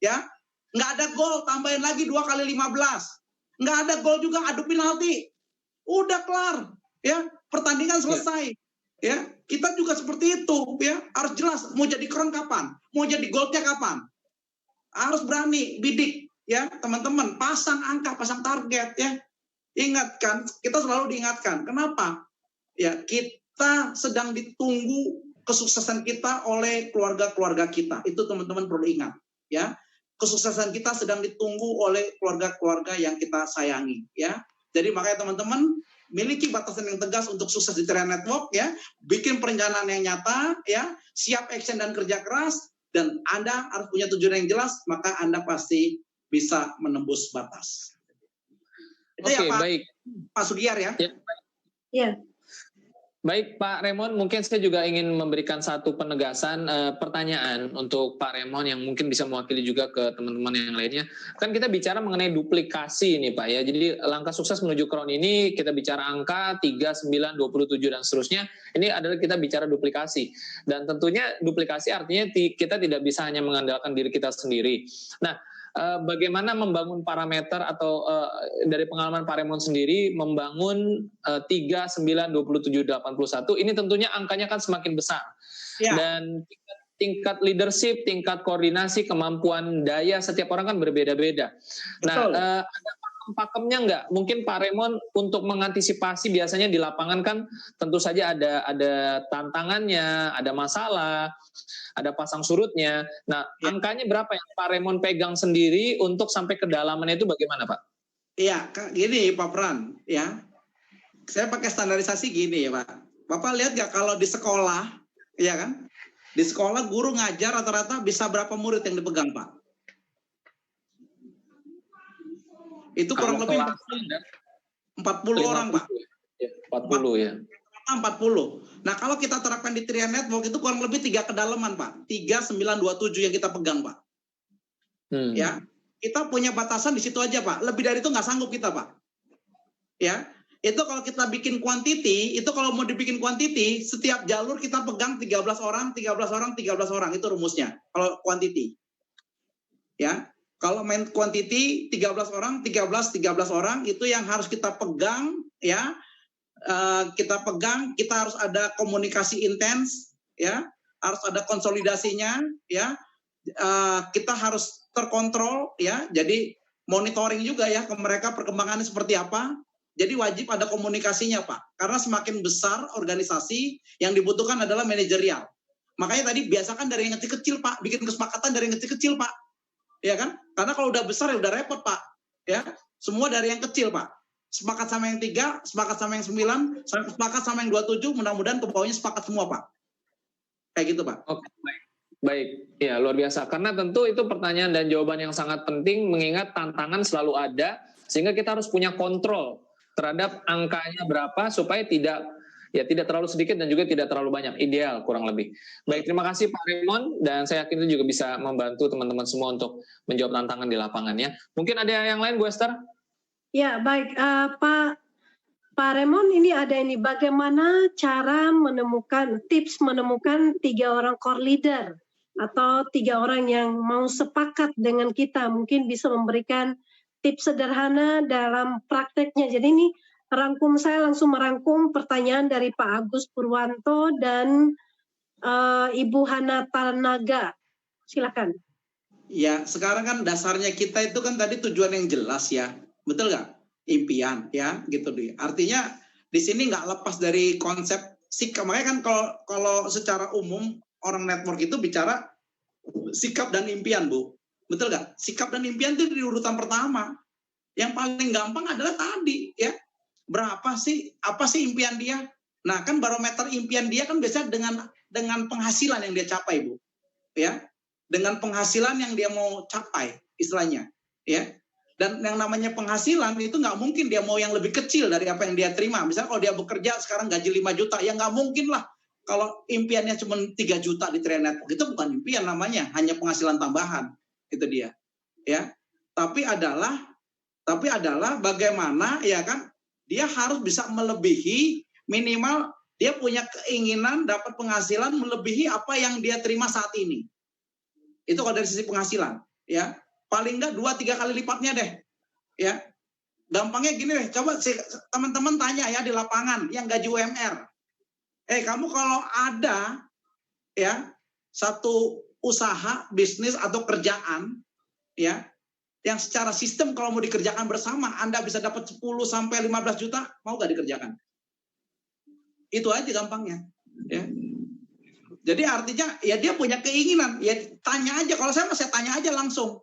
ya. Nggak ada gol, tambahin lagi 2 kali 15. Nggak ada gol juga, adu penalti, udah kelar, ya, pertandingan selesai, ya. Kita juga seperti itu, ya, harus jelas mau jadi kron kapan, mau jadi golnya kapan, harus berani bidik, ya teman-teman, pasang angka, pasang target, ya. Ingat kan, kita selalu diingatkan. Kenapa? Ya, kita sedang ditunggu kesuksesan kita oleh keluarga-keluarga kita. Itu teman-teman perlu ingat, ya. Kesuksesan kita sedang ditunggu oleh keluarga-keluarga yang kita sayangi, ya. Jadi makanya teman-teman miliki batasan yang tegas untuk sukses di Triad Network, ya. Bikin perencanaan yang nyata, ya. Siap action dan kerja keras, dan Anda harus punya tujuan yang jelas, maka Anda pasti bisa menembus batas. Itu ya, Pak Sugiyar ya. Iya. Baik Pak Raymond, mungkin saya juga ingin memberikan satu penegasan pertanyaan untuk Pak Raymond yang mungkin bisa mewakili juga ke teman-teman yang lainnya. Kan kita bicara mengenai duplikasi ini Pak ya. Jadi langkah sukses menuju kron ini kita bicara angka 3, 9, 27 dan seterusnya. Ini adalah kita bicara duplikasi. Dan tentunya duplikasi artinya kita tidak bisa hanya mengandalkan diri kita sendiri. Nah, bagaimana membangun parameter atau dari pengalaman Pak Raymond sendiri membangun 3, 9, 27, 81 ini tentunya angkanya kan semakin besar ya. Dan tingkat leadership, tingkat koordinasi, kemampuan daya setiap orang kan berbeda-beda. Nah, ada pakemnya nggak? Mungkin Pak Raymond untuk mengantisipasi biasanya di lapangan kan tentu saja ada tantangannya, ada masalah, ada pasang surutnya. Nah, angkanya berapa yang Pak Raymond pegang sendiri untuk sampai kedalamannya itu bagaimana, Pak? Iya, gini Pak Pran, ya. Saya pakai standarisasi gini ya, Pak. Bapak lihat nggak kalau di sekolah, ya kan? Di sekolah guru ngajar rata-rata bisa berapa murid yang dipegang, Pak? Itu kurang lebih 40 orang, Pak. 40 ya. 40. Nah, kalau kita terapkan di Triad Network itu kurang lebih 3 kedalaman, Pak. 3, 9, 27 yang kita pegang, Pak. Ya. kita punya batasan di situ aja Pak. Lebih dari itu nggak sanggup kita Pak. Ya, itu kalau kita bikin quantity, itu kalau mau dibikin quantity, setiap jalur kita pegang 13 orang, 13 orang, 13 orang, itu rumusnya. Kalau quantity. Ya, kalau main quantity 13 orang, 13 orang, itu yang harus kita pegang, ya. Kita pegang, kita harus ada komunikasi intens, ya. Harus ada konsolidasinya, ya. Kita harus terkontrol, ya. Jadi monitoring juga ya ke mereka perkembangannya seperti apa. Jadi wajib ada komunikasinya Pak, karena semakin besar organisasi yang dibutuhkan adalah manajerial. Makanya tadi biasakan dari yang kecil-kecil Pak, bikin kesepakatan dari yang kecil-kecil Pak, ya kan? Karena kalau udah besar ya udah repot Pak, ya. Semua dari yang kecil Pak. Sepakat sama yang 3, sepakat sama yang 9, sepakat sama yang 27, mudah-mudahan ke bawahnya sepakat semua Pak. Kayak gitu Pak. Oke, baik. Ya, luar biasa. Karena tentu itu pertanyaan dan jawaban yang sangat penting, mengingat tantangan selalu ada, sehingga kita harus punya kontrol terhadap angkanya berapa supaya tidak terlalu sedikit dan juga tidak terlalu banyak, ideal kurang lebih. Baik, terima kasih Pak Raymond, dan saya yakin itu juga bisa membantu teman-teman semua untuk menjawab tantangan di lapangannya. Mungkin ada yang lain Bu Esther? Ya, baik Pak Raymond, ini ada ini, bagaimana cara tips menemukan 3 orang core leader atau 3 orang yang mau sepakat dengan kita, mungkin bisa memberikan tips sederhana dalam prakteknya. Jadi ini saya langsung merangkum pertanyaan dari Pak Agus Purwanto dan Ibu Hana Tanaga. Silakan. Ya, sekarang kan dasarnya kita itu kan tadi tujuan yang jelas ya, betul nggak? Impian ya, gitu deh. Artinya di sini nggak lepas dari konsep sikap. Makanya kan kalau secara umum orang network itu bicara sikap dan impian Bu. Betul nggak? Sikap dan impian itu di urutan pertama. Yang paling gampang adalah tadi ya. Apa sih impian dia? Nah, kan barometer impian dia kan biasanya dengan penghasilan yang dia capai, Bu. Ya. Dengan penghasilan yang dia mau capai istilahnya, ya. Dan yang namanya penghasilan itu nggak mungkin dia mau yang lebih kecil dari apa yang dia terima. Misalnya kalau dia bekerja sekarang gaji 5 juta, ya nggak mungkin lah. Kalau impiannya cuma 3 juta di Train Network, itu bukan impian namanya, hanya penghasilan tambahan. Itu dia. Ya. Tapi adalah bagaimana ya kan dia harus bisa melebihi, minimal dia punya keinginan dapat penghasilan melebihi apa yang dia terima saat ini. Itu kalau dari sisi penghasilan, ya. Paling enggak 2-3 kali lipatnya deh. Ya. Gampangnya gini deh, coba teman-teman tanya ya di lapangan yang gaji UMR. Kamu kalau ada ya satu usaha, bisnis atau kerjaan ya yang secara sistem kalau mau dikerjakan bersama Anda bisa dapat 10 sampai 15 juta, mau nggak dikerjakan? Itu aja gampangnya, ya. Jadi artinya ya dia punya keinginan, ya tanya aja. Kalau saya tanya aja langsung.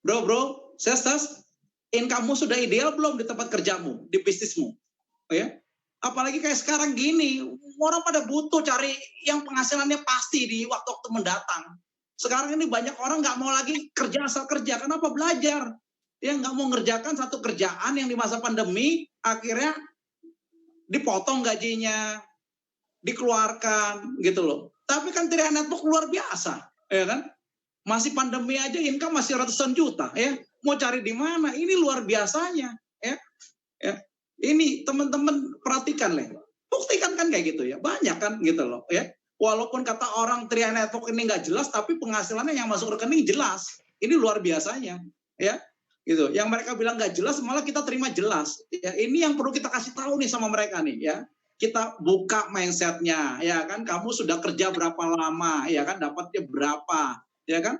Bro, ses, income-mu sudah ideal belum di tempat kerjamu, di bisnismu? Oh ya. Apalagi kayak sekarang gini, orang pada butuh cari yang penghasilannya pasti di waktu-waktu mendatang. Sekarang ini banyak orang nggak mau lagi kerja asal kerja. Kenapa? Belajar. Dia nggak mau ngerjakan satu kerjaan yang di masa pandemi, akhirnya dipotong gajinya, dikeluarkan, gitu loh. Tapi kan Train Network luar biasa, ya kan? Masih pandemi aja income masih ratusan juta, ya. Mau cari di mana? Ini luar biasanya, ya. Ini teman-teman perhatikan lah. Buktikan kan kayak gitu ya. Banyak kan gitu loh, ya. Walaupun kata orang Train Network ini nggak jelas, tapi penghasilannya yang masuk rekening jelas. Ini luar biasanya, ya, gitu. Yang mereka bilang nggak jelas, malah kita terima jelas. Ya, ini yang perlu kita kasih tahu nih sama mereka nih, ya. Kita buka mindsetnya, ya kan? Kamu sudah kerja berapa lama, ya kan? Dapatnya berapa, ya kan?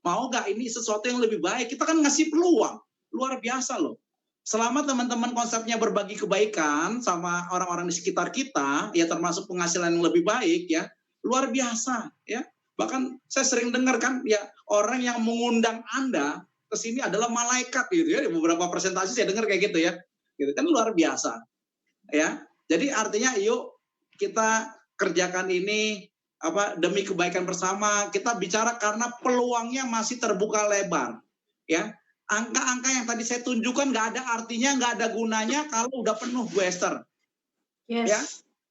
Mau nggak ini sesuatu yang lebih baik? Kita kan ngasih peluang, luar biasa loh. Selama teman-teman konsepnya berbagi kebaikan sama orang-orang di sekitar kita, ya termasuk penghasilan yang lebih baik, ya. Luar biasa, ya. Bahkan saya sering dengar kan, ya orang yang mengundang Anda ke sini adalah malaikat gitu ya. Di beberapa presentasi saya dengar kayak gitu ya. Gitu kan luar biasa. Ya. Jadi artinya yuk kita kerjakan ini demi kebaikan bersama. Kita bicara karena peluangnya masih terbuka lebar. Ya. Angka-angka yang tadi saya tunjukkan nggak ada artinya, nggak ada gunanya kalau udah penuh Bu Esther. Yes. Ya.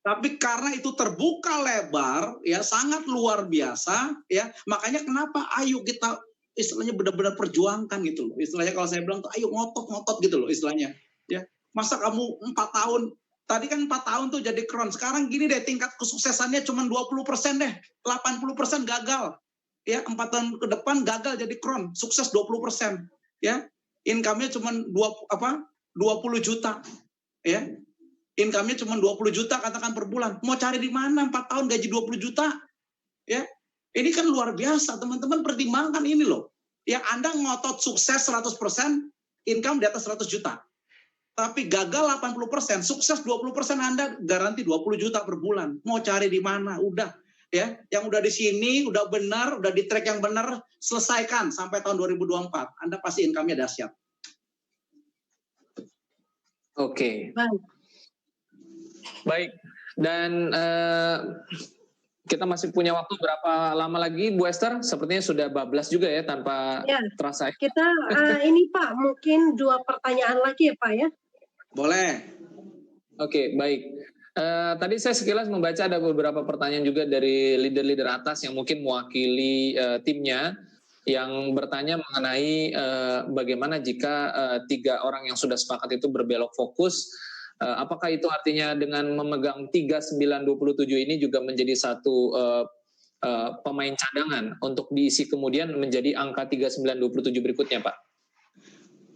Tapi karena itu terbuka lebar, ya sangat luar biasa, ya makanya kenapa ayo kita istilahnya benar-benar perjuangkan gitu loh. Istilahnya kalau saya bilang tuh ayo ngotot gitu loh istilahnya. Ya, masa kamu 4 tahun, tadi kan 4 tahun tuh jadi crown. Sekarang gini deh, tingkat kesuksesannya cuma 20% deh. 80% gagal. Ya, 4 tahun ke depan gagal jadi crown, sukses 20%. Ya. Income-nya cuma 20 juta. Ya. Income-nya cuma 20 juta katakan per bulan. Mau cari di mana 4 tahun gaji 20 juta? Ya. Ini kan luar biasa, teman-teman pertimbangkan ini loh. Yang Anda ngotot sukses 100%, income di atas 100 juta. Tapi gagal 80%, sukses 20%, Anda garansi 20 juta per bulan. Mau cari di mana? Udah. Ya, yang udah di sini, udah benar, udah di track yang benar, selesaikan sampai tahun 2024. Anda pasti income-nya dahsyat. Oke. Baik. Dan kita masih punya waktu berapa lama lagi, Bu Esther? Sepertinya sudah bablas juga ya, tanpa terasa. Kita ini Pak, mungkin 2 pertanyaan lagi ya Pak ya? Boleh. Oke, baik. Tadi saya sekilas membaca ada beberapa pertanyaan juga dari leader-leader atas yang mungkin mewakili timnya, yang bertanya mengenai bagaimana jika 3 orang yang sudah sepakat itu berbelok fokus. Apakah itu artinya dengan memegang 3927 ini juga menjadi satu pemain cadangan untuk diisi kemudian menjadi angka 3927 berikutnya, Pak?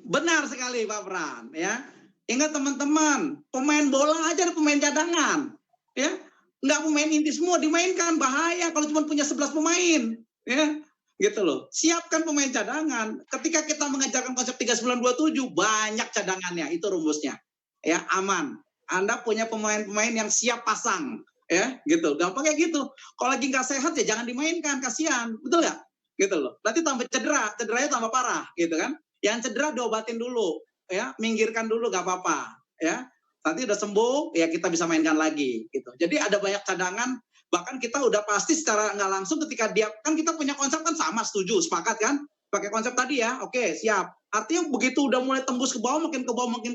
Benar sekali Pak Pran, ya. Ingat teman-teman, pemain bola aja ada pemain cadangan, ya. Nggak pemain inti semua dimainkan, bahaya kalau cuma punya 11 pemain, ya. Gitu loh. Siapkan pemain cadangan. Ketika kita mengajarkan konsep 3927, banyak cadangannya, itu rumusnya. Ya, aman. Anda punya pemain-pemain yang siap pasang, ya, gitu. Gampangnya gitu. Kalau lagi nggak sehat ya jangan dimainkan, kasihan, betul nggak? Gitu loh. Nanti tambah cederanya tambah parah, gitu kan? Yang cedera diobatin dulu, ya, minggirkan dulu nggak apa-apa, ya. Nanti udah sembuh, ya kita bisa mainkan lagi, gitu. Jadi ada banyak cadangan. Bahkan kita udah pasti secara nggak langsung ketika dia kan kita punya konsep kan sama, setuju, sepakat kan? Pakai konsep tadi ya, oke, siap. Artinya begitu udah mulai tembus ke bawah, makin ke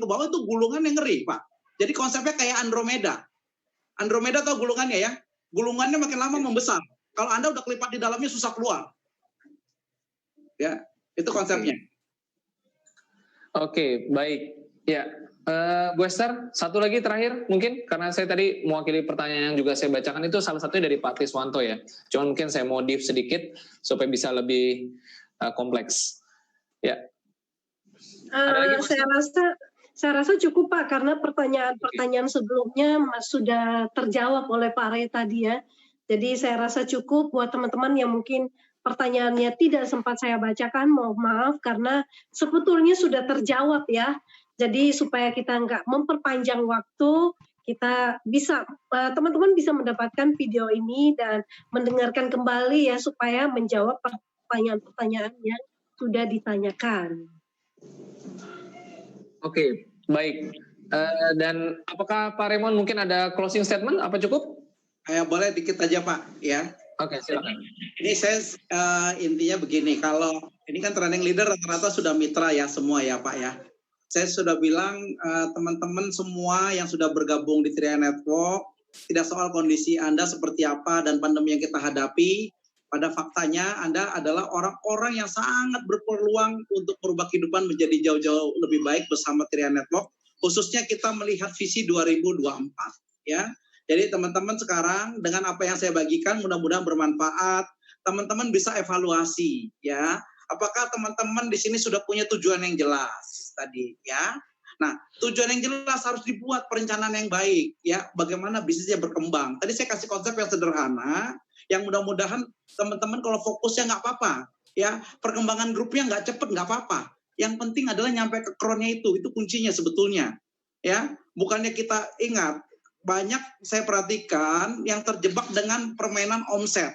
bawah itu gulungan yang ngeri, Pak. Jadi konsepnya kayak Andromeda. Andromeda tahu gulungannya ya? Gulungannya makin lama membesar. Kalau Anda udah kelipat di dalamnya susah keluar. Ya, itu konsepnya. Oke, baik. Ya, Bu Esther, satu lagi terakhir mungkin, karena saya tadi mewakili pertanyaan yang juga saya bacakan itu salah satunya dari Pak Tiswanto ya. Cuman mungkin saya modif sedikit supaya bisa lebih kompleks. Ya. Saya rasa cukup Pak, karena pertanyaan-pertanyaan sebelumnya sudah terjawab oleh Pak Ray tadi ya. Jadi saya rasa cukup buat teman-teman yang mungkin pertanyaannya tidak sempat saya bacakan, mohon maaf karena sebetulnya sudah terjawab ya. Jadi supaya kita nggak memperpanjang waktu, kita bisa teman-teman bisa mendapatkan video ini dan mendengarkan kembali ya supaya menjawab pertanyaan-pertanyaan yang sudah ditanyakan. Oke, baik. Dan apakah Pak Raymond mungkin ada closing statement? Apa cukup? Boleh dikit aja Pak, ya. Oke, silakan. Ini saya intinya begini, kalau ini kan training leader rata-rata sudah mitra ya semua ya Pak ya. Saya sudah bilang teman-teman semua yang sudah bergabung di Tria Network, tidak soal kondisi Anda seperti apa dan pandemi yang kita hadapi, pada faktanya Anda adalah orang-orang yang sangat berpeluang untuk merubah kehidupan menjadi jauh-jauh lebih baik bersama Tria Network, khususnya kita melihat visi 2024 ya. Jadi teman-teman sekarang dengan apa yang saya bagikan mudah-mudahan bermanfaat. Teman-teman bisa evaluasi ya. Apakah teman-teman di sini sudah punya tujuan yang jelas tadi ya? Nah, tujuan yang jelas harus dibuat perencanaan yang baik ya. Bagaimana bisnisnya berkembang. Tadi saya kasih konsep yang sederhana, yang mudah-mudahan teman-teman kalau fokusnya nggak apa-apa ya. Perkembangan grupnya nggak cepet nggak apa-apa. Yang penting adalah nyampe ke crown-nya itu kuncinya sebetulnya ya. Bukannya kita ingat banyak saya perhatikan yang terjebak dengan permainan omset.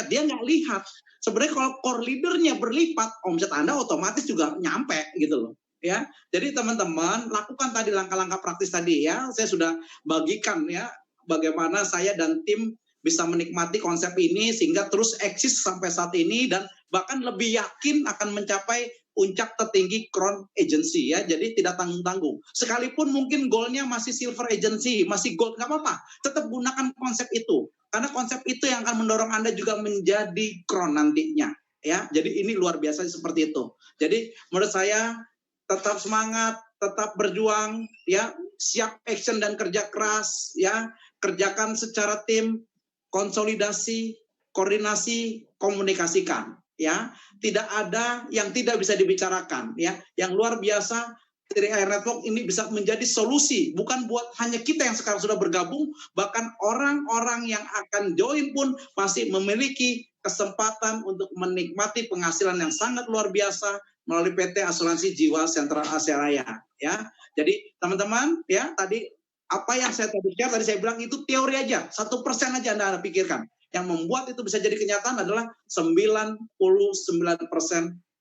Dia nggak lihat. Sebenarnya kalau core leadernya berlipat, omset Anda otomatis juga nyampe gitu loh. Ya, jadi teman-teman lakukan tadi langkah-langkah praktis tadi ya. Saya sudah bagikan ya bagaimana saya dan tim bisa menikmati konsep ini sehingga terus eksis sampai saat ini dan bahkan lebih yakin akan mencapai puncak tertinggi Crown Agency ya, jadi tidak tanggung-tanggung. Sekalipun mungkin goalnya masih Silver Agency, masih gold, nggak apa-apa. Tetap gunakan konsep itu. Karena konsep itu yang akan mendorong Anda juga menjadi Crown nantinya. Ya, jadi ini luar biasa seperti itu. Jadi menurut saya tetap semangat, tetap berjuang, ya, siap action dan kerja keras, ya, kerjakan secara tim, konsolidasi, koordinasi, komunikasikan, ya. Tidak ada yang tidak bisa dibicarakan, ya. Yang luar biasa, 3i Network ini bisa menjadi solusi, bukan buat hanya kita yang sekarang sudah bergabung, bahkan orang-orang yang akan join pun pasti memiliki kesempatan untuk menikmati penghasilan yang sangat luar biasa melalui PT Asuransi Jiwa Sentral Asia Raya, ya. Jadi teman-teman, ya, tadi apa yang saya tadi share, tadi saya bilang itu teori aja, 1% aja Anda pikirkan. Yang membuat itu bisa jadi kenyataan adalah 99%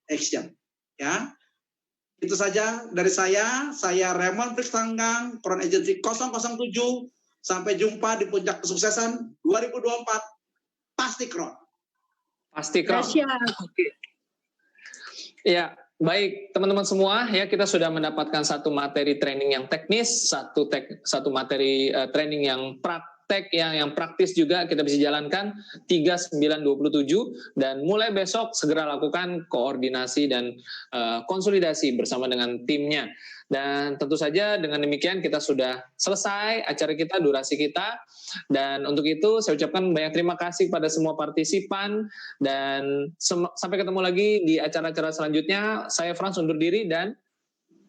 action, ya. Itu saja dari saya Raymond Frits Tanggang, Crown Agency 007. Sampai jumpa di puncak kesuksesan 2024. Pasti Crown. Pasti Crown. Oke. Ya, baik teman-teman semua, ya kita sudah mendapatkan satu materi training yang teknis, satu materi training yang praktek, yang praktis juga kita bisa jalankan 3927, dan mulai besok segera lakukan koordinasi dan konsolidasi bersama dengan timnya. Dan tentu saja dengan demikian kita sudah selesai acara kita, durasi kita. Dan untuk itu saya ucapkan banyak terima kasih pada semua partisipan, dan sampai ketemu lagi di acara-acara selanjutnya. Saya Frans undur diri, dan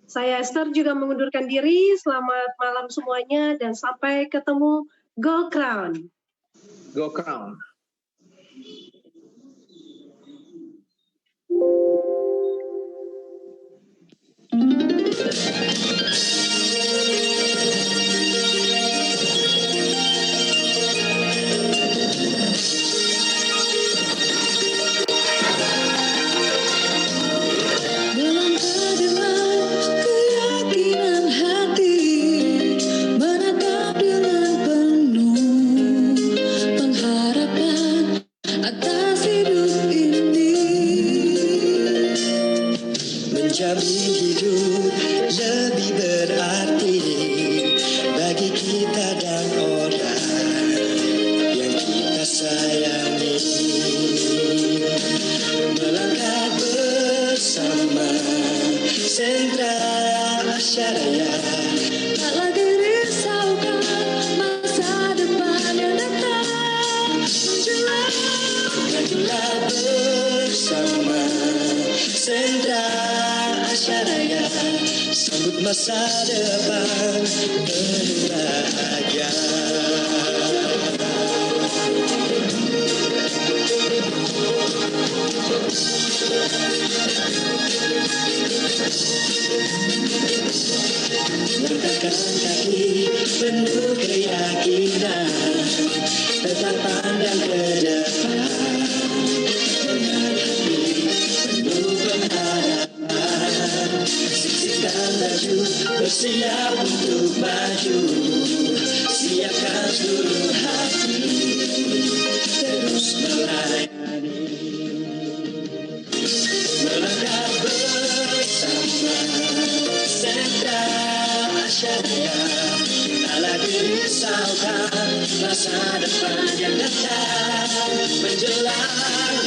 saya Esther juga mengundurkan diri. Selamat malam semuanya dan sampai ketemu. Go Crown. Go Crown. Menjamin hidup lebih berarti bagi kita dan orang yang kita sayangi. Melangkah bersama Sentra Asia Raya, tak lagi risaukan masa depan yang datang. Majulah bersama Sentra Asia Raya, sambut masa depan penuh bahagia. Langkahkan kaki penuh keyakinan, tetap pandang ke depan dengan hati penuh pengharapan. Sisihkan laju, bersiap untuk maju, siapkan seluruh hati, terus melayani. Melangkah bersama Sentra Asia Raya, tak lagi risaukan masa depan yang datang menjelang